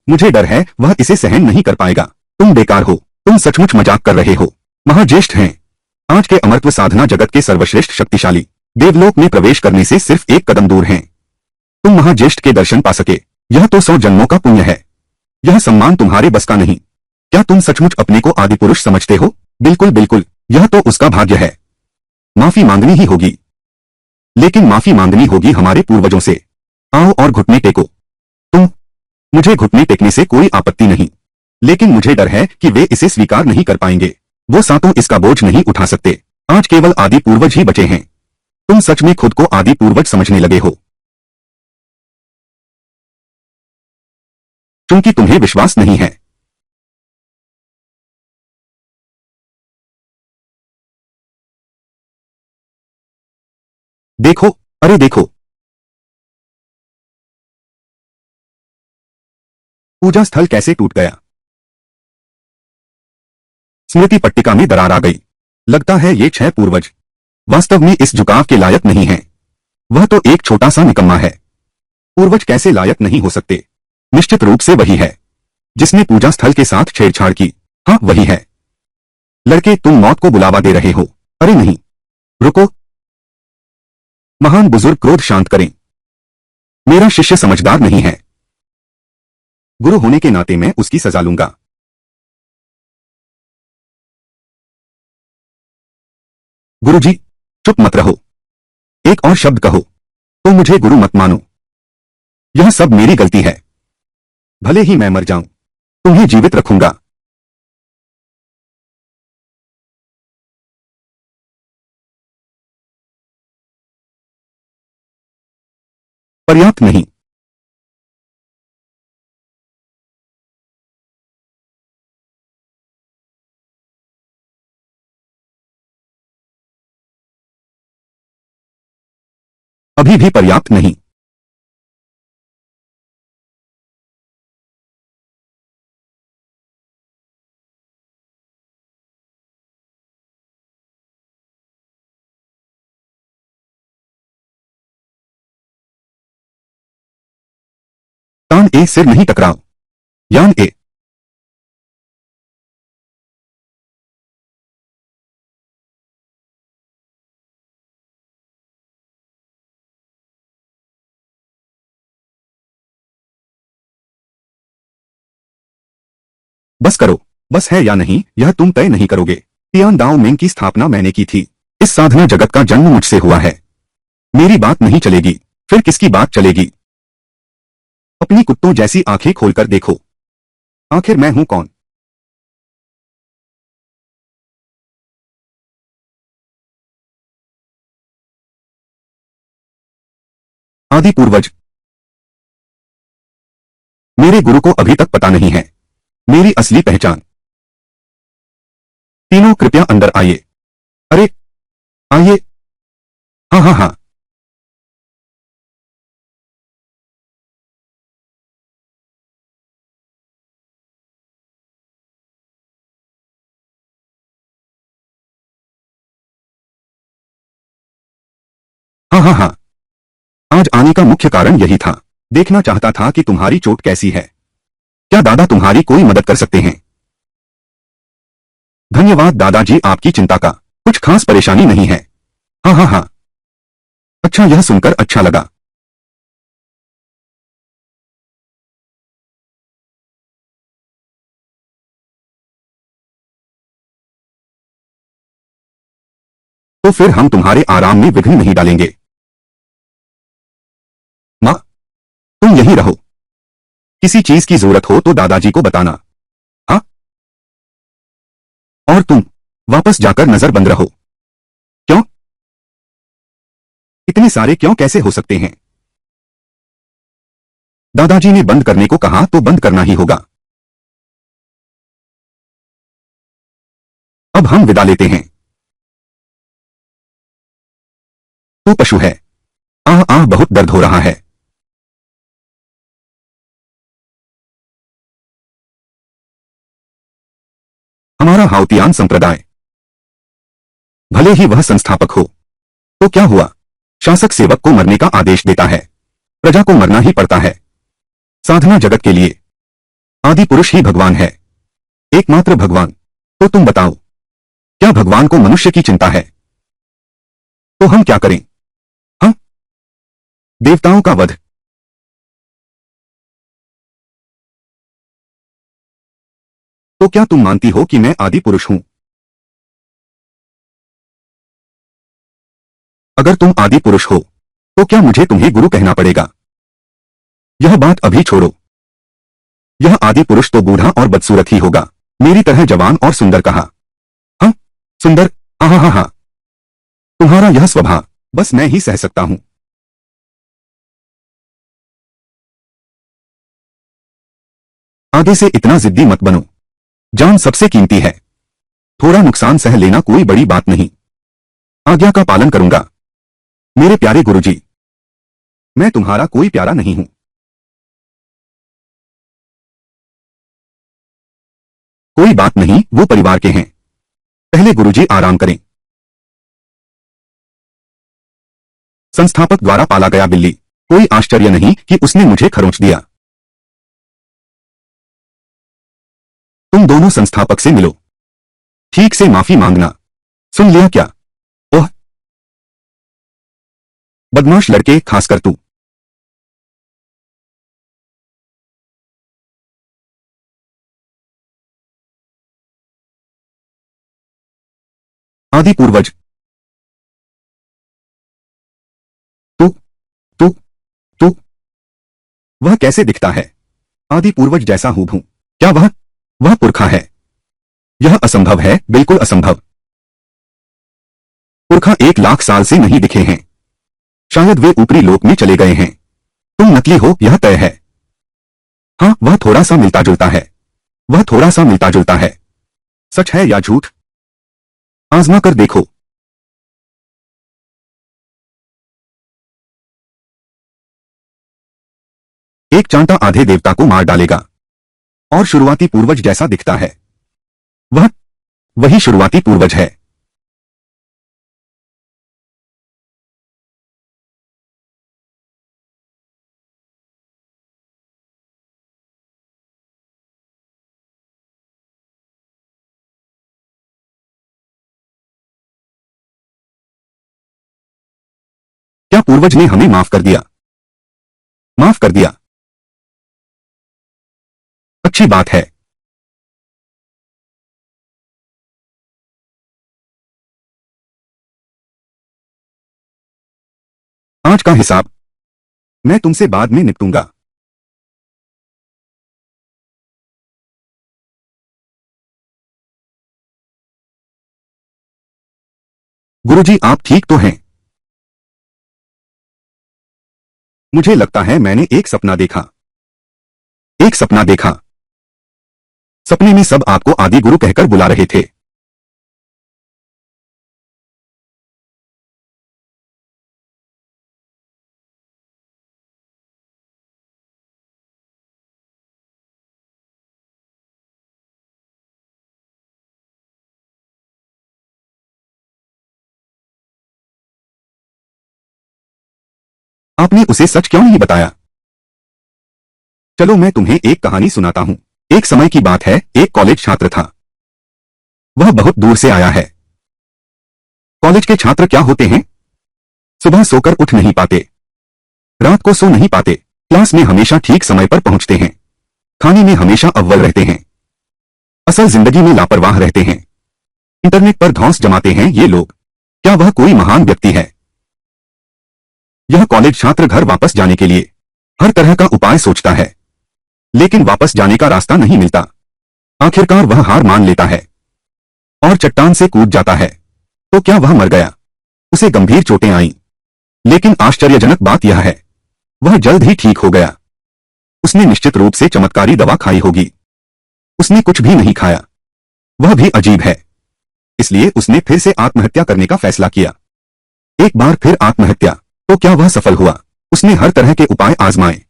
मुझे डर है वह इसे सहन नहीं कर पाएगा। तुम बेकार हो। तुम सचमुच मजाक कर रहे हो। महाज्येष्ठ हैं, आज के अमरत्व साधना जगत के सर्वश्रेष्ठ शक्तिशाली देवलोक में प्रवेश करने से सिर्फ एक कदम दूर हैं। तुम महाज्येष्ठ के दर्शन पा सके, यह तो 100 जन्मों का पुण्य है। यह सम्मान तुम्हारे बस का नहीं। क्या तुम सचमुच अपने को आदि पुरुष समझते हो? बिल्कुल बिल्कुल, यह तो उसका भाग्य है। माफी मांगनी ही होगी, लेकिन माफी मांगनी होगी हमारे पूर्वजों से। आओ और घुटने टेको। मुझे घुटने टेकने से कोई आपत्ति नहीं, लेकिन मुझे डर है कि वे इसे स्वीकार नहीं कर पाएंगे। वो सातों इसका बोझ नहीं उठा सकते। आज केवल आदि पूर्वज ही बचे हैं। तुम सच में खुद को आदि पूर्वज समझने लगे हो, क्योंकि तुम्हें विश्वास नहीं है। देखो, अरे देखो, पूजा स्थल कैसे टूट गया। स्मृति पट्टिका में दरार आ गई। लगता है ये 6 पूर्वज वास्तव में इस झुकाव के लायक नहीं हैं। वह तो एक छोटा सा निकम्मा है। पूर्वज कैसे लायक नहीं हो सकते? निश्चित रूप से वही है जिसने पूजा स्थल के साथ छेड़छाड़ की। हाँ, वही है। लड़के, तुम मौत को बुलावा दे रहे हो। अरे नहीं, रुको। महान बुजुर्ग, क्रोध शांत करें। मेरा शिष्य समझदार नहीं है। गुरु होने के नाते मैं उसकी सजा लूंगा। गुरुजी, चुप मत रहो। एक और शब्द कहो तो मुझे गुरु मत मानो। यह सब मेरी गलती है। भले ही मैं मर जाऊं, तुम्हें जीवित रखूंगा। पर्याप्त नहीं। अभी भी पर्याप्त नहीं। कान ए, सिर नहीं टकराओ। यान ए। बस करो। बस है या नहीं, यह तुम तय नहीं करोगे। तियान दाओ मेंग की स्थापना मैंने की थी। इस साधना जगत का जन्म मुझसे हुआ है। मेरी बात नहीं चलेगी, फिर किसकी बात चलेगी? अपनी कुत्तों जैसी आंखें खोलकर देखो। आखिर मैं हूं कौन? आदि पूर्वज। मेरे गुरु को अभी तक पता नहीं है मेरी असली पहचान। तीनों कृपया अंदर आइए। अरे आइए। हाँ हाँ हाँ। हाँ हाँ हाँ। आज आने का मुख्य कारण यही था। देखना चाहता था कि तुम्हारी चोट कैसी है। क्या दादा तुम्हारी कोई मदद कर सकते हैं? धन्यवाद दादाजी, आपकी चिंता का कुछ खास परेशानी नहीं है। हाँ हाँ हाँ। अच्छा, यह सुनकर अच्छा लगा। तो फिर हम तुम्हारे आराम में विघ्न नहीं डालेंगे। माँ, तुम यहीं रहो। किसी चीज की जरूरत हो तो दादाजी को बताना। हाँ? और तुम वापस जाकर नजर बंद रहो। क्यों? इतने सारे क्यों कैसे हो सकते हैं? दादाजी ने बंद करने को कहा तो बंद करना ही होगा। अब हम विदा लेते हैं। तू पशु है। आह आह, बहुत दर्द हो रहा है। हमारा हाउतियान संप्रदाय, भले ही वह संस्थापक हो, तो क्या हुआ? शासक सेवक को मरने का आदेश देता है। प्रजा को मरना ही पड़ता है। साधना जगत के लिए आदि पुरुष ही भगवान है, एकमात्र भगवान। तो तुम बताओ, क्या भगवान को मनुष्य की चिंता है? तो हम क्या करें? हम देवताओं का वध। तो क्या तुम मानती हो कि मैं आदि पुरुष हूं? अगर तुम आदि पुरुष हो तो क्या मुझे तुम्हें गुरु कहना पड़ेगा? यह बात अभी छोड़ो। यह आदि पुरुष तो बूढ़ा और बदसूरत ही होगा, मेरी तरह जवान और सुंदर कहा। हाँ, सुंदर? हाँ हाँ हाँ हाँ। तुम्हारा यह स्वभाव बस मैं ही सह सकता हूं। आगे से इतना जिद्दी मत बनो। जान सबसे कीमती है। थोड़ा नुकसान सह लेना कोई बड़ी बात नहीं। आज्ञा का पालन करूंगा। मेरे प्यारे गुरुजी, मैं तुम्हारा कोई प्यारा नहीं हूं। कोई बात नहीं, वो परिवार के हैं। पहले गुरुजी आराम करें। संस्थापक द्वारा पाला गया बिल्ली, कोई आश्चर्य नहीं कि उसने मुझे खरोंच दिया। तुम दोनों संस्थापक से मिलो। ठीक से माफी मांगना। सुन लिया क्या? ओह, बदमाश लड़के, खासकर तू। आदि पूर्वज। तू तू तू वह कैसे दिखता है? आदि पूर्वज जैसा हूबहू। क्या वह पुरखा है? यह असंभव है, बिल्कुल असंभव। पुरखा 1 लाख साल से नहीं दिखे हैं। शायद वे ऊपरी लोक में चले गए हैं। तुम नकली हो, यह तय है। हाँ, वह थोड़ा सा मिलता जुलता है। वह थोड़ा सा मिलता जुलता है। सच है या झूठ? आजमा कर देखो। एक चांटा आधे देवता को मार डालेगा। और शुरुआती पूर्वज जैसा दिखता है। वह वही शुरुआती पूर्वज है। क्या पूर्वज ने हमें माफ कर दिया? माफ कर दिया। अच्छी बात है। आज का हिसाब मैं तुमसे बाद में निपटूंगा। गुरुजी, आप ठीक तो हैं? मुझे लगता है मैंने एक सपना देखा। एक सपना देखा। सपने में सब आपको आदि गुरु कहकर बुला रहे थे। आपने उसे सच क्यों नहीं बताया? चलो मैं तुम्हें एक कहानी सुनाता हूं। एक समय की बात है, एक कॉलेज छात्र था। वह बहुत दूर से आया है। कॉलेज के छात्र क्या होते हैं? सुबह सोकर उठ नहीं पाते, रात को सो नहीं पाते, क्लास में हमेशा ठीक समय पर पहुंचते हैं, खाने में हमेशा अव्वल रहते हैं, असल जिंदगी में लापरवाह रहते हैं, इंटरनेट पर धौंस जमाते हैं ये लोग। क्या वह कोई महान व्यक्ति है? यह कॉलेज छात्र घर वापस जाने के लिए हर तरह का उपाय सोचता है, लेकिन वापस जाने का रास्ता नहीं मिलता। आखिरकार वह हार मान लेता है और चट्टान से कूद जाता है। तो क्या वह मर गया? उसे गंभीर चोटें आईं, लेकिन आश्चर्यजनक बात यह है, वह जल्द ही ठीक हो गया। उसने निश्चित रूप से चमत्कारी दवा खाई होगी। उसने कुछ भी नहीं खाया। वह भी अजीब है। इसलिए उसने फिर से आत्महत्या करने का फैसला किया। एक बार फिर आत्महत्या। तो क्या वह सफल हुआ? उसने हर तरह के उपाय आजमाए।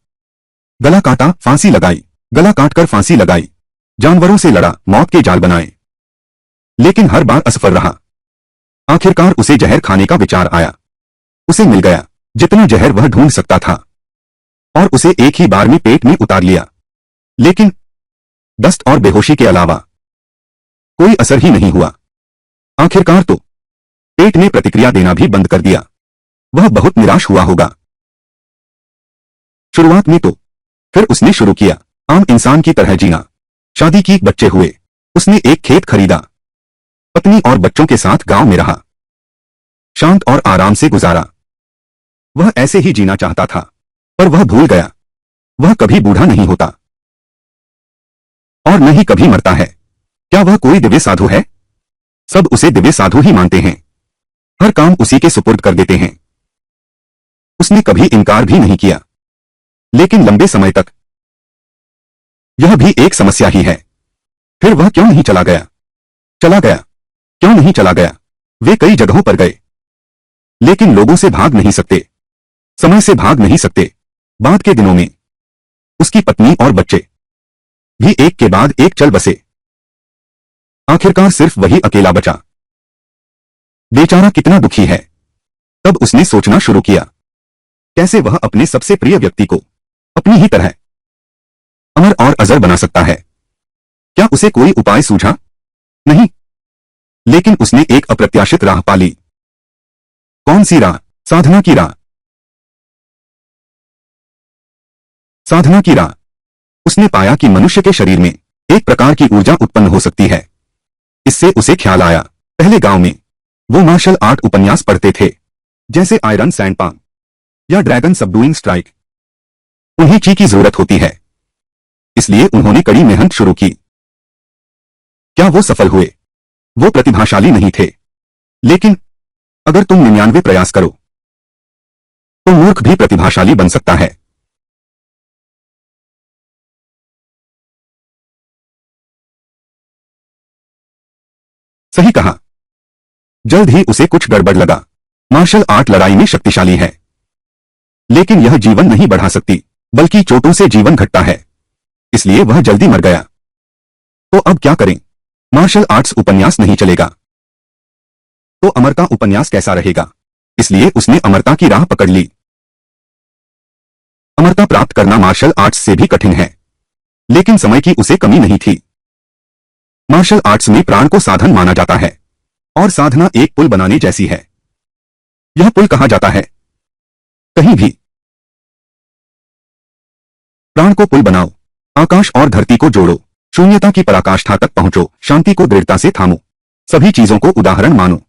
गला काटा, फांसी लगाई, गला काटकर फांसी लगाई, जानवरों से लड़ा, मौत के जाल बनाए, लेकिन हर बार असफल रहा। आखिरकार उसे जहर खाने का विचार आया। उसे मिल गया जितना जहर वह ढूंढ सकता था, और उसे एक ही बार में पेट में उतार लिया। लेकिन दस्त और बेहोशी के अलावा कोई असर ही नहीं हुआ। आखिरकार तो पेट ने प्रतिक्रिया देना भी बंद कर दिया। वह बहुत निराश हुआ होगा। शुरुआत में तो फिर उसने शुरू किया आम इंसान की तरह जीना। शादी की, बच्चे हुए, उसने एक खेत खरीदा, पत्नी और बच्चों के साथ गांव में रहा, शांत और आराम से गुजारा। वह ऐसे ही जीना चाहता था, पर वह भूल गया वह कभी बूढ़ा नहीं होता और न ही कभी मरता है। क्या वह कोई दिव्य साधु है? सब उसे दिव्य साधु ही मानते हैं, हर काम उसी के सुपुर्द कर देते हैं। उसने कभी इनकार भी नहीं किया, लेकिन लंबे समय तक यह भी एक समस्या ही है। फिर वह क्यों नहीं चला गया? चला गया, क्यों नहीं चला गया? वे कई जगहों पर गए, लेकिन लोगों से भाग नहीं सकते, समय से भाग नहीं सकते। बाद के दिनों में उसकी पत्नी और बच्चे भी एक के बाद एक चल बसे। आखिरकार सिर्फ वही अकेला बचा। बेचारा कितना दुखी है। तब उसने सोचना शुरू किया, कैसे वह अपने सबसे प्रिय व्यक्ति को अपनी ही तरह अमर और अजर बना सकता है। क्या उसे कोई उपाय सूझा? नहीं, लेकिन उसने एक अप्रत्याशित राह पाली। कौन सी राह? साधना की राह। साधना की राह। उसने पाया कि मनुष्य के शरीर में एक प्रकार की ऊर्जा उत्पन्न हो सकती है। इससे उसे ख्याल आया, पहले गांव में वो मार्शल आर्ट उपन्यास पढ़ते थे, जैसे आयरन सैंडपाम या ड्रैगन सबडूइंग स्ट्राइक। उन्हें ची की जरूरत होती है, इसलिए उन्होंने कड़ी मेहनत शुरू की। क्या वो सफल हुए? वो प्रतिभाशाली नहीं थे, लेकिन अगर तुम 99 प्रयास करो तो मूर्ख भी प्रतिभाशाली बन सकता है। सही कहा। जल्द ही उसे कुछ गड़बड़ लगा। मार्शल आर्ट लड़ाई में शक्तिशाली है, लेकिन यह जीवन नहीं बढ़ा सकती, बल्कि चोटों से जीवन घटता है। इसलिए वह जल्दी मर गया। तो अब क्या करें? मार्शल आर्ट्स उपन्यास नहीं चलेगा, तो अमरता उपन्यास कैसा रहेगा? इसलिए उसने अमरता की राह पकड़ ली। अमरता प्राप्त करना मार्शल आर्ट्स से भी कठिन है, लेकिन समय की उसे कमी नहीं थी। मार्शल आर्ट्स में प्राण को साधन माना जाता है, और साधना एक पुल बनाने जैसी है। यह पुल कहा जाता है कहीं भी प्राण को पुल बनाओ, आकाश और धरती को जोड़ो, शून्यता की पराकाष्ठा तक पहुंचो, शांति को दृढ़ता से थामो, सभी चीजों को उदाहरण मानो।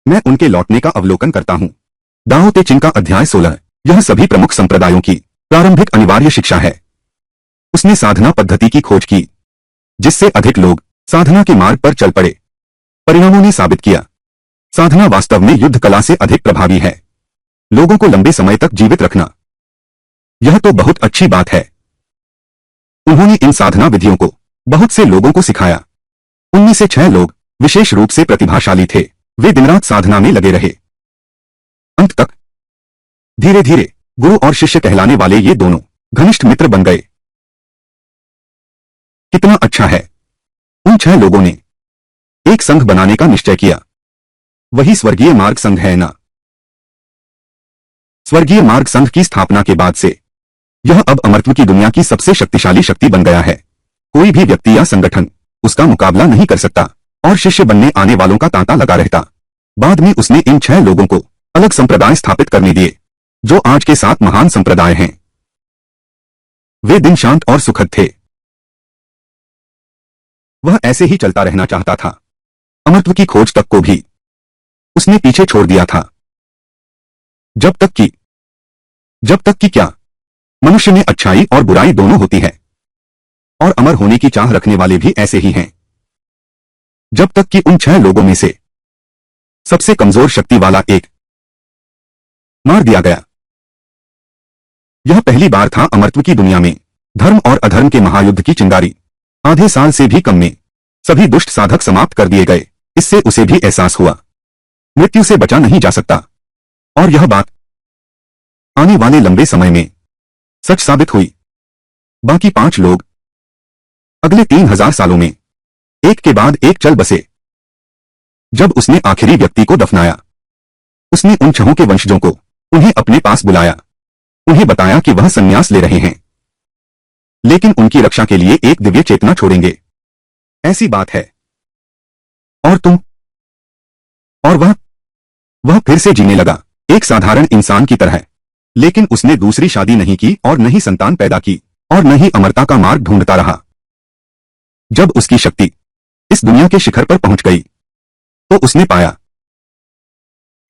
मैं उनके लौटने का अवलोकन करता हूं। दाओ ते चिंग का अध्याय 16। यह सभी प्रमुख संप्रदायों की प्रारंभिक अनिवार्य शिक्षा है। उसने साधना पद्धति की खोज की, जिससे अधिक लोग साधना के मार्ग पर चल पड़े। परिणामों ने साबित किया, साधना वास्तव में युद्ध कला से अधिक प्रभावी है। लोगों को लंबे समय तक जीवित रखना, यह तो बहुत अच्छी बात है। उन्होंने इन साधना विधियों को बहुत से लोगों को सिखाया। उनमें से 6 लोग विशेष रूप से प्रतिभाशाली थे। वे दिन रात साधना में लगे रहे। अंत तक धीरे धीरे गुरु और शिष्य कहलाने वाले ये दोनों घनिष्ठ मित्र बन गए। कितना अच्छा है। उन 6 लोगों ने एक संघ बनाने का निश्चय किया। वही स्वर्गीय मार्ग संघ है ना? स्वर्गीय मार्ग संघ की स्थापना के बाद से यह अब अमरत्व की दुनिया की सबसे शक्तिशाली शक्ति बन गया है। कोई भी व्यक्ति या संगठन उसका मुकाबला नहीं कर सकता, और शिष्य बनने आने वालों का तांता लगा रहता। बाद में उसने इन 6 लोगों को अलग संप्रदाय स्थापित करने दिए, जो आज के 7 महान संप्रदाय हैं। वे दिन शांत और सुखद थे। वह ऐसे ही चलता रहना चाहता था। अमरत्व की खोज तक को भी उसने पीछे छोड़ दिया था। जब तक कि क्या? मनुष्य में अच्छाई और बुराई दोनों होती है, और अमर होने की चाह रखने वाले भी ऐसे ही हैं। जब तक कि उन 6 लोगों में से सबसे कमजोर शक्ति वाला एक मार दिया गया। यह पहली बार था अमरत्व की दुनिया में। धर्म और अधर्म के महायुद्ध की चिंगारी आधे साल से भी कम में सभी दुष्ट साधक समाप्त कर दिए गए। इससे उसे भी एहसास हुआ, मृत्यु से बचा नहीं जा सकता। और यह बात आने वाले लंबे समय में सच साबित हुई। बाकी 5 लोग अगले 3000 सालों में एक के बाद एक चल बसे। जब उसने आखिरी व्यक्ति को दफनाया, उसने उन 6 के वंशजों को उन्हें अपने पास बुलाया। उन्हें बताया कि वह संन्यास ले रहे हैं, लेकिन उनकी रक्षा के लिए एक दिव्य चेतना छोड़ेंगे। ऐसी बात है। और तुम और वह फिर से जीने लगा, एक साधारण इंसान की तरह। लेकिन उसने दूसरी शादी नहीं की और न ही संतान पैदा की और न ही अमरता का मार्ग ढूंढता रहा। जब उसकी शक्ति इस दुनिया के शिखर पर पहुंच गई तो उसने पाया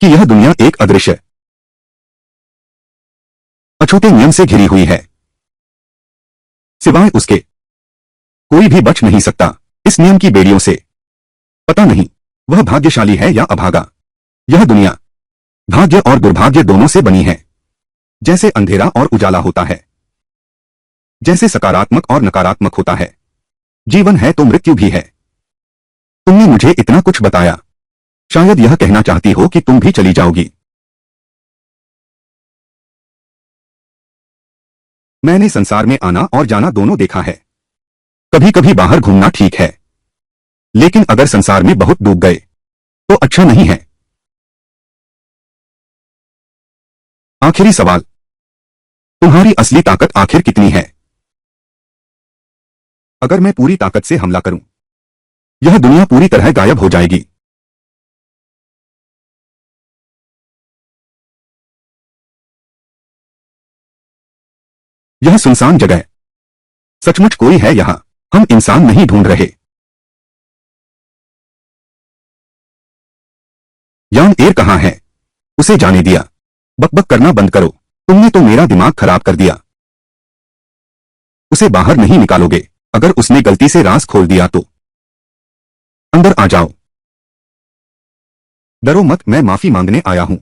कि यह दुनिया एक अदृश्य अछूते नियम से घिरी हुई है। सिवाय उसके कोई भी बच नहीं सकता इस नियम की बेड़ियों से। पता नहीं वह भाग्यशाली है या अभागा। यह दुनिया भाग्य और दुर्भाग्य दोनों से बनी है। जैसे अंधेरा और उजाला होता है, जैसे सकारात्मक और नकारात्मक होता है, जीवन है तो मृत्यु भी है। तुमने मुझे इतना कुछ बताया, शायद यह कहना चाहती हो कि तुम भी चली जाओगी। मैंने संसार में आना और जाना दोनों देखा है। कभी कभी बाहर घूमना ठीक है, लेकिन अगर संसार में बहुत डूब गए तो अच्छा नहीं है। आखिरी सवाल, तुम्हारी असली ताकत आखिर कितनी है? अगर मैं पूरी ताकत से हमला करूं, यह दुनिया पूरी तरह गायब हो जाएगी। यह सुनसान जगह, सचमुच कोई है यहां? हम इंसान नहीं ढूंढ रहे। यान एयर कहां है? उसे जाने दिया। बकबक करना बंद करो, तुमने तो मेरा दिमाग खराब कर दिया। उसे बाहर नहीं निकालोगे? अगर उसने गलती से राज खोल दिया तो? अंदर आ जाओ। डरो मत, मैं माफी मांगने आया हूं।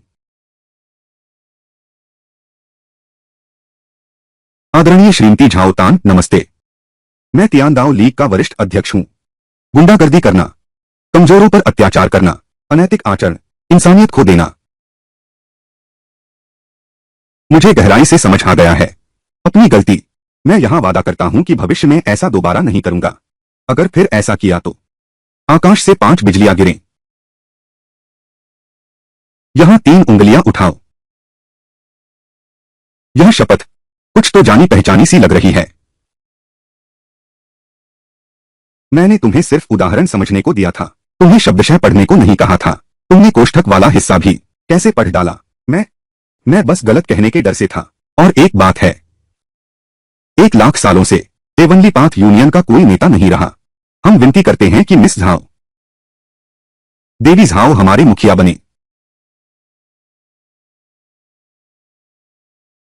आदरणीय श्रीमती झाओ तान, नमस्ते। मैं तियानदाओ लीग का वरिष्ठ अध्यक्ष हूं। गुंडागर्दी करना, कमजोरों पर अत्याचार करना, अनैतिक आचरण, इंसानियत खो देना, मुझे गहराई से समझ आ गया है अपनी गलती। मैं यहां वादा करता हूं कि भविष्य में ऐसा दोबारा नहीं करूंगा। अगर फिर ऐसा किया तो आकाश से 5 बिजलियां गिरें। यहां 3 उंगलियां उठाओ। यह शपथ कुछ तो जानी पहचानी सी लग रही है। मैंने तुम्हें सिर्फ उदाहरण समझने को दिया था, तुम्हें शब्दशः पढ़ने को नहीं कहा था। तुमने कोष्ठक वाला हिस्सा भी कैसे पढ़ डाला? मैं बस गलत कहने के डर से था। और एक बात है, 1 लाख सालों से हेवनली पाथ यूनियन का कोई नेता नहीं रहा। हम विनती करते हैं कि मिस झाओ, देवी झाओ हमारे मुखिया बने।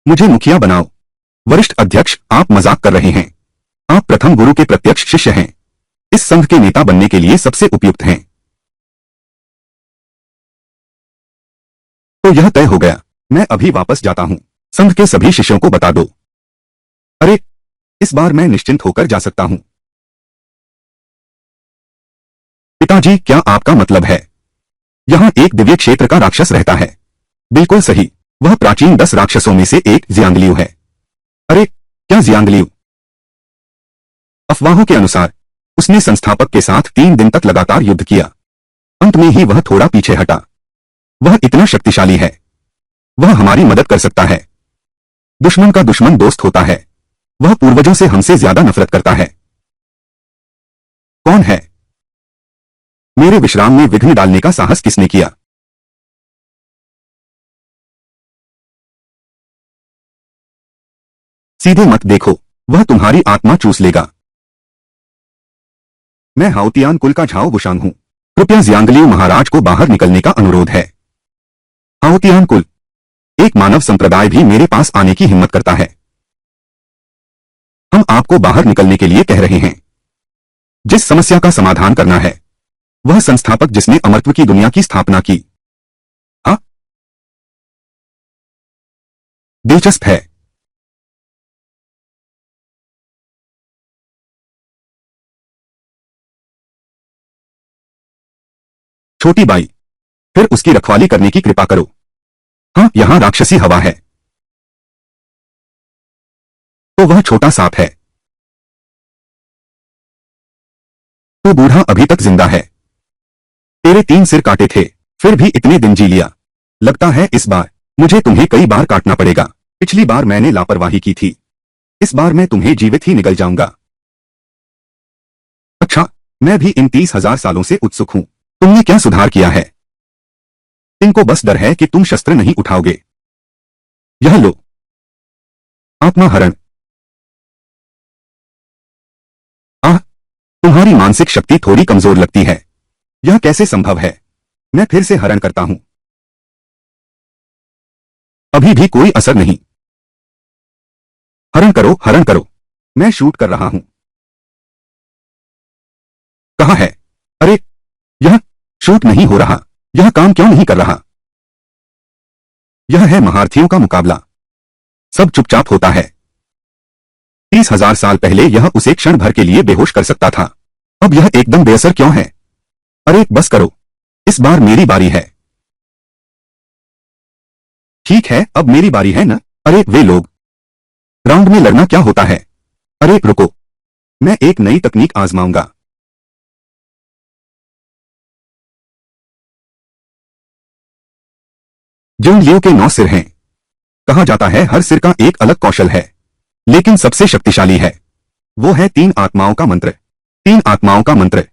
मुझे मुखिया बनाओ। वरिष्ठ अध्यक्ष, आप मजाक कर रहे हैं। आप प्रथम गुरु के प्रत्यक्ष शिष्य हैं। इस संघ के नेता बनने के लिए सबसे उपयुक्त हैं। तो यह तय हो गया। मैं अभी वापस जाता हूं। संघ के सभी शिष्यों को बता दो। अरे, इस बार मैं निश्चिंत होकर जा सकता हूं। पिताजी, क्या आपका मतलब है यहां एक दिव्य क्षेत्र का राक्षस रहता है? बिल्कुल सही, वह प्राचीन 10 राक्षसों में से एक जियांगलियू है। अरे, क्या जियांगलियू? अफवाहों के अनुसार उसने संस्थापक के साथ 3 दिन तक लगातार युद्ध किया। अंत में ही वह थोड़ा पीछे हटा। वह इतना शक्तिशाली है, वह हमारी मदद कर सकता है। दुश्मन का दुश्मन दोस्त होता है। वह पूर्वजों से हमसे ज्यादा नफरत करता है। कौन है? मेरे विश्राम में विघ्न डालने का साहस किसने किया? सीधे मत देखो, वह तुम्हारी आत्मा चूस लेगा। मैं हाओतियान कुल का झाओ वुशांग हूं। कृपया जियांगलियू महाराज को बाहर निकलने का अनुरोध है। हाओतियान कुल, एक मानव संप्रदाय भी मेरे पास आने की हिम्मत करता है। हम आपको बाहर निकलने के लिए कह रहे हैं। जिस समस्या का समाधान करना है, वह संस्थापक जिसने अमरत्व की दुनिया की स्थापना की। हाँ, दिलचस्प है। छोटी बाई, फिर उसकी रखवाली करने की कृपा करो। हाँ, यहां राक्षसी हवा है। तो वह छोटा सांप है। तो बूढ़ा अभी तक जिंदा है। तेरे 3 सिर काटे थे, फिर भी इतने दिन जी लिया। लगता है इस बार मुझे तुम्हें कई बार काटना पड़ेगा। पिछली बार मैंने लापरवाही की थी, इस बार मैं तुम्हें जीवित ही निगल जाऊंगा। अच्छा, मैं भी इन 30,000 सालों से उत्सुक हूं। तुमने क्या सुधार किया है? इनको बस डर है कि तुम शस्त्र नहीं उठाओगे। यह लो, आत्मा हरण। आह, तुम्हारी मानसिक शक्ति थोड़ी कमजोर लगती है। यह कैसे संभव है? मैं फिर से हरण करता हूं। अभी भी कोई असर नहीं। हरण करो, हरण करो। मैं शूट कर रहा हूं। कहाँ है? अरे, यह शूट नहीं हो रहा। यह काम क्यों नहीं कर रहा? यह है महारथियों का मुकाबला। सब चुपचाप होता है। 30,000 साल पहले यह उसे क्षण भर के लिए बेहोश कर सकता था। अब यह एकदम बेअसर क्यों है? अरे बस करो, इस बार मेरी बारी है। ठीक है, अब मेरी बारी है ना? अरे वे लोग, राउंड में लड़ना क्या होता है? अरे रुको, मैं एक नई तकनीक आजमाऊंगा। जुंगलियों के 9 सिर हैं। कहा जाता है हर सिर का एक अलग कौशल है, लेकिन सबसे शक्तिशाली है वो है 3 आत्माओं का मंत्र। 3 आत्माओं का मंत्र।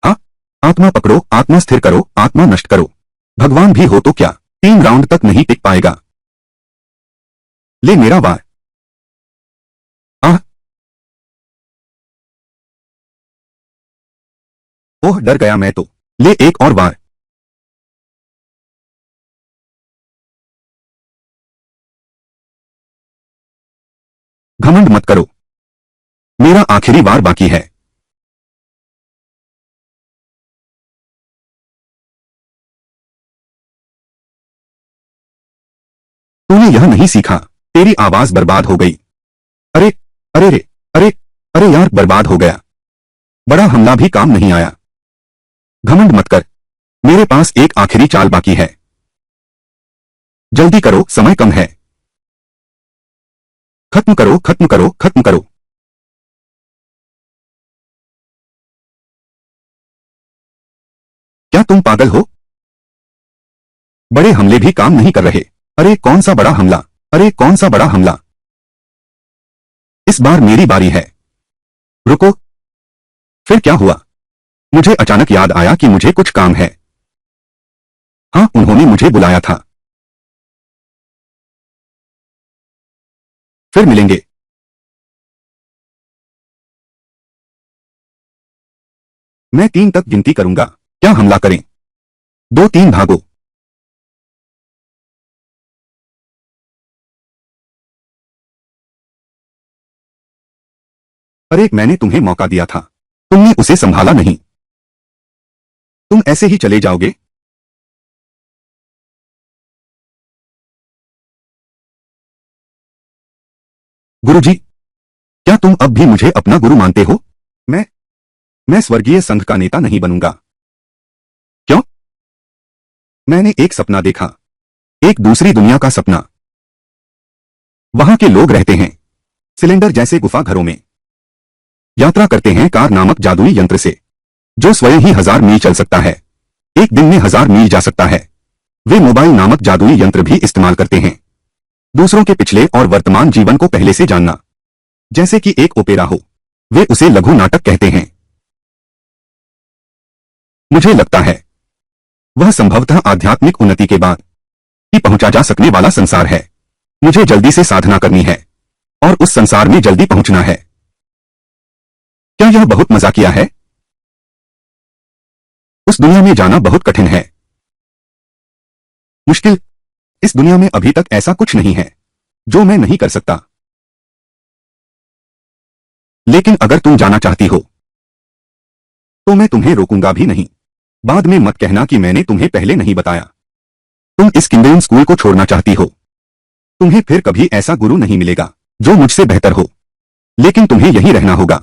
हाँ, आत्मा पकड़ो, आत्मा स्थिर करो, आत्मा नष्ट करो। भगवान भी हो तो क्या 3 राउंड तक नहीं टिक पाएगा। ले मेरा वार। आह, ओह डर गया मैं तो। ले एक और वार। घमंड मत करो, मेरा आखिरी वार बाकी है। तूने यह नहीं सीखा, तेरी आवाज बर्बाद हो गई। अरे, अरे रे, अरे, अरे यार बर्बाद हो गया। बड़ा हमला भी काम नहीं आया। घमंड मत कर, मेरे पास एक आखिरी चाल बाकी है। जल्दी करो, समय कम है। खत्म करो, खत्म करो, खत्म करो। क्या तुम पागल हो? बड़े हमले भी काम नहीं कर रहे। अरे कौन सा बड़ा हमला? अरे कौन सा बड़ा हमला? इस बार मेरी बारी है। रुको, फिर क्या हुआ? मुझे अचानक याद आया कि मुझे कुछ काम है। हाँ, उन्होंने मुझे बुलाया था। फिर मिलेंगे। मैं 3 तक गिनती करूंगा। क्या हमला करें? 2-3 भागो। अरे मैंने तुम्हें मौका दिया था, तुमने उसे संभाला नहीं। तुम ऐसे ही चले जाओगे? गुरुजी, क्या तुम अब भी मुझे अपना गुरु मानते हो? मैं मैं स्वर्गीय संघ का नेता नहीं बनूंगा। क्यों? मैंने एक सपना देखा, एक दूसरी दुनिया का सपना। वहां के लोग रहते हैं सिलेंडर जैसे गुफा घरों में, यात्रा करते हैं कार नामक जादुई यंत्र से, जो स्वयं ही 1000 मील चल सकता है, एक दिन में 1000 मील जा सकता है। वे मोबाइल नामक जादुई यंत्र भी इस्तेमाल करते हैं, दूसरों के पिछले और वर्तमान जीवन को पहले से जानना, जैसे कि एक ओपेरा हो। वे उसे लघु नाटक कहते हैं। मुझे लगता है वह संभवतः आध्यात्मिक उन्नति के बाद ही पहुंचा जा सकने वाला संसार है। मुझे जल्दी से साधना करनी है और उस संसार में जल्दी पहुंचना है। क्या यह बहुत मजाकिया है? उस दुनिया में जाना बहुत कठिन है। मुश्किल? इस दुनिया में अभी तक ऐसा कुछ नहीं है जो मैं नहीं कर सकता। लेकिन अगर तुम जाना चाहती हो तो मैं तुम्हें रोकूंगा भी नहीं। बाद में मत कहना कि मैंने तुम्हें पहले नहीं बताया। तुम इस किंडेन स्कूल को छोड़ना चाहती हो। तुम्हें फिर कभी ऐसा गुरु नहीं मिलेगा जो मुझसे बेहतर हो, लेकिन तुम्हें यहीं रहना होगा।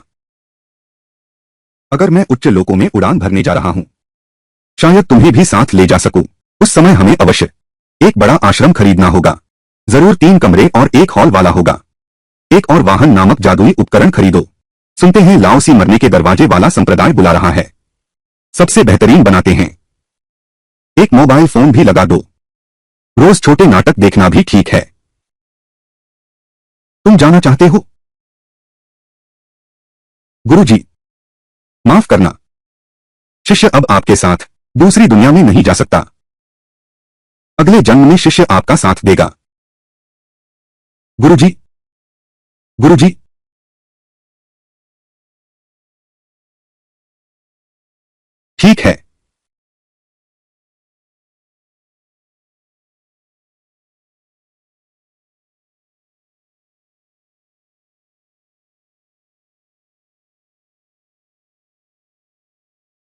अगर मैं उच्च लोकों में उड़ान भरने जा रहा हूं, शायद तुम्हें भी साथ ले जा सकूं। उस समय हमें अवश्य एक बड़ा आश्रम खरीदना होगा। जरूर 3 कमरे और एक हॉल वाला होगा। एक और वाहन नामक जादुई उपकरण खरीदो। सुनते हैं लाओसी मरने के दरवाजे वाला संप्रदाय बुला रहा है। सबसे बेहतरीन बनाते हैं। एक मोबाइल फोन भी लगा दो। रोज छोटे नाटक देखना भी ठीक है। तुम जाना चाहते हो? गुरुजी, माफ करना, शिष्य अब आपके साथ दूसरी दुनिया में नहीं जा सकता। अगले जन्म में शिष्य आपका साथ देगा। गुरुजी, गुरुजी। ठीक है।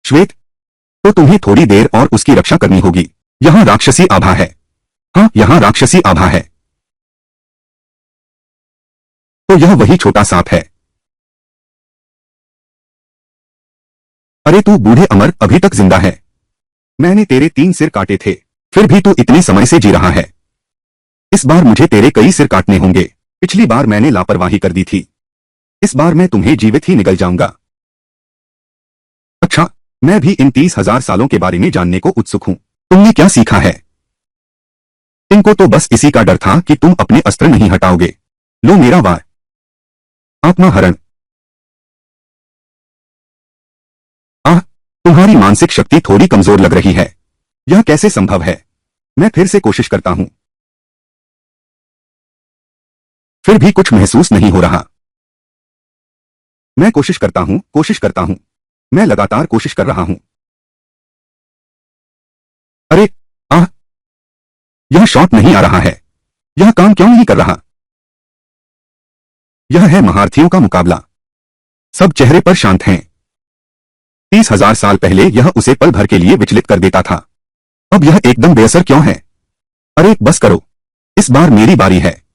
श्वेत, तो तुम्हें थोड़ी देर और उसकी रक्षा करनी होगी। यहां राक्षसी आभा है। हाँ, यहां राक्षसी आभा है। तो यह वही छोटा सांप है। अरे तू बूढ़े अमर अभी तक जिंदा है। मैंने तेरे 3 सिर काटे थे, फिर भी तू इतने समय से जी रहा है। इस बार मुझे तेरे कई सिर काटने होंगे। पिछली बार मैंने लापरवाही कर दी थी, इस बार मैं तुम्हें जीवित ही निगल जाऊंगा। अच्छा, मैं भी इन 30,000 सालों के बारे में जानने को उत्सुक हूं। तुमने क्या सीखा है? इनको तो बस इसी का डर था कि तुम अपने अस्त्र नहीं हटाओगे। लो मेरा वार। आत्मा हरण। आह, तुम्हारी मानसिक शक्ति थोड़ी कमजोर लग रही है। यह कैसे संभव है? मैं फिर से कोशिश करता हूं, फिर भी कुछ महसूस नहीं हो रहा। मैं कोशिश करता हूं, मैं लगातार कोशिश कर रहा हूं। अरे, आह, यह शॉट नहीं आ रहा है। यह काम क्यों नहीं कर रहा? यह है महारथियों का मुकाबला। सब चेहरे पर शांत हैं। 30,000 साल पहले यह उसे पल भर के लिए विचलित कर देता था। अब यह एकदम बेअसर क्यों है? अरे बस करो, इस बार मेरी बारी है।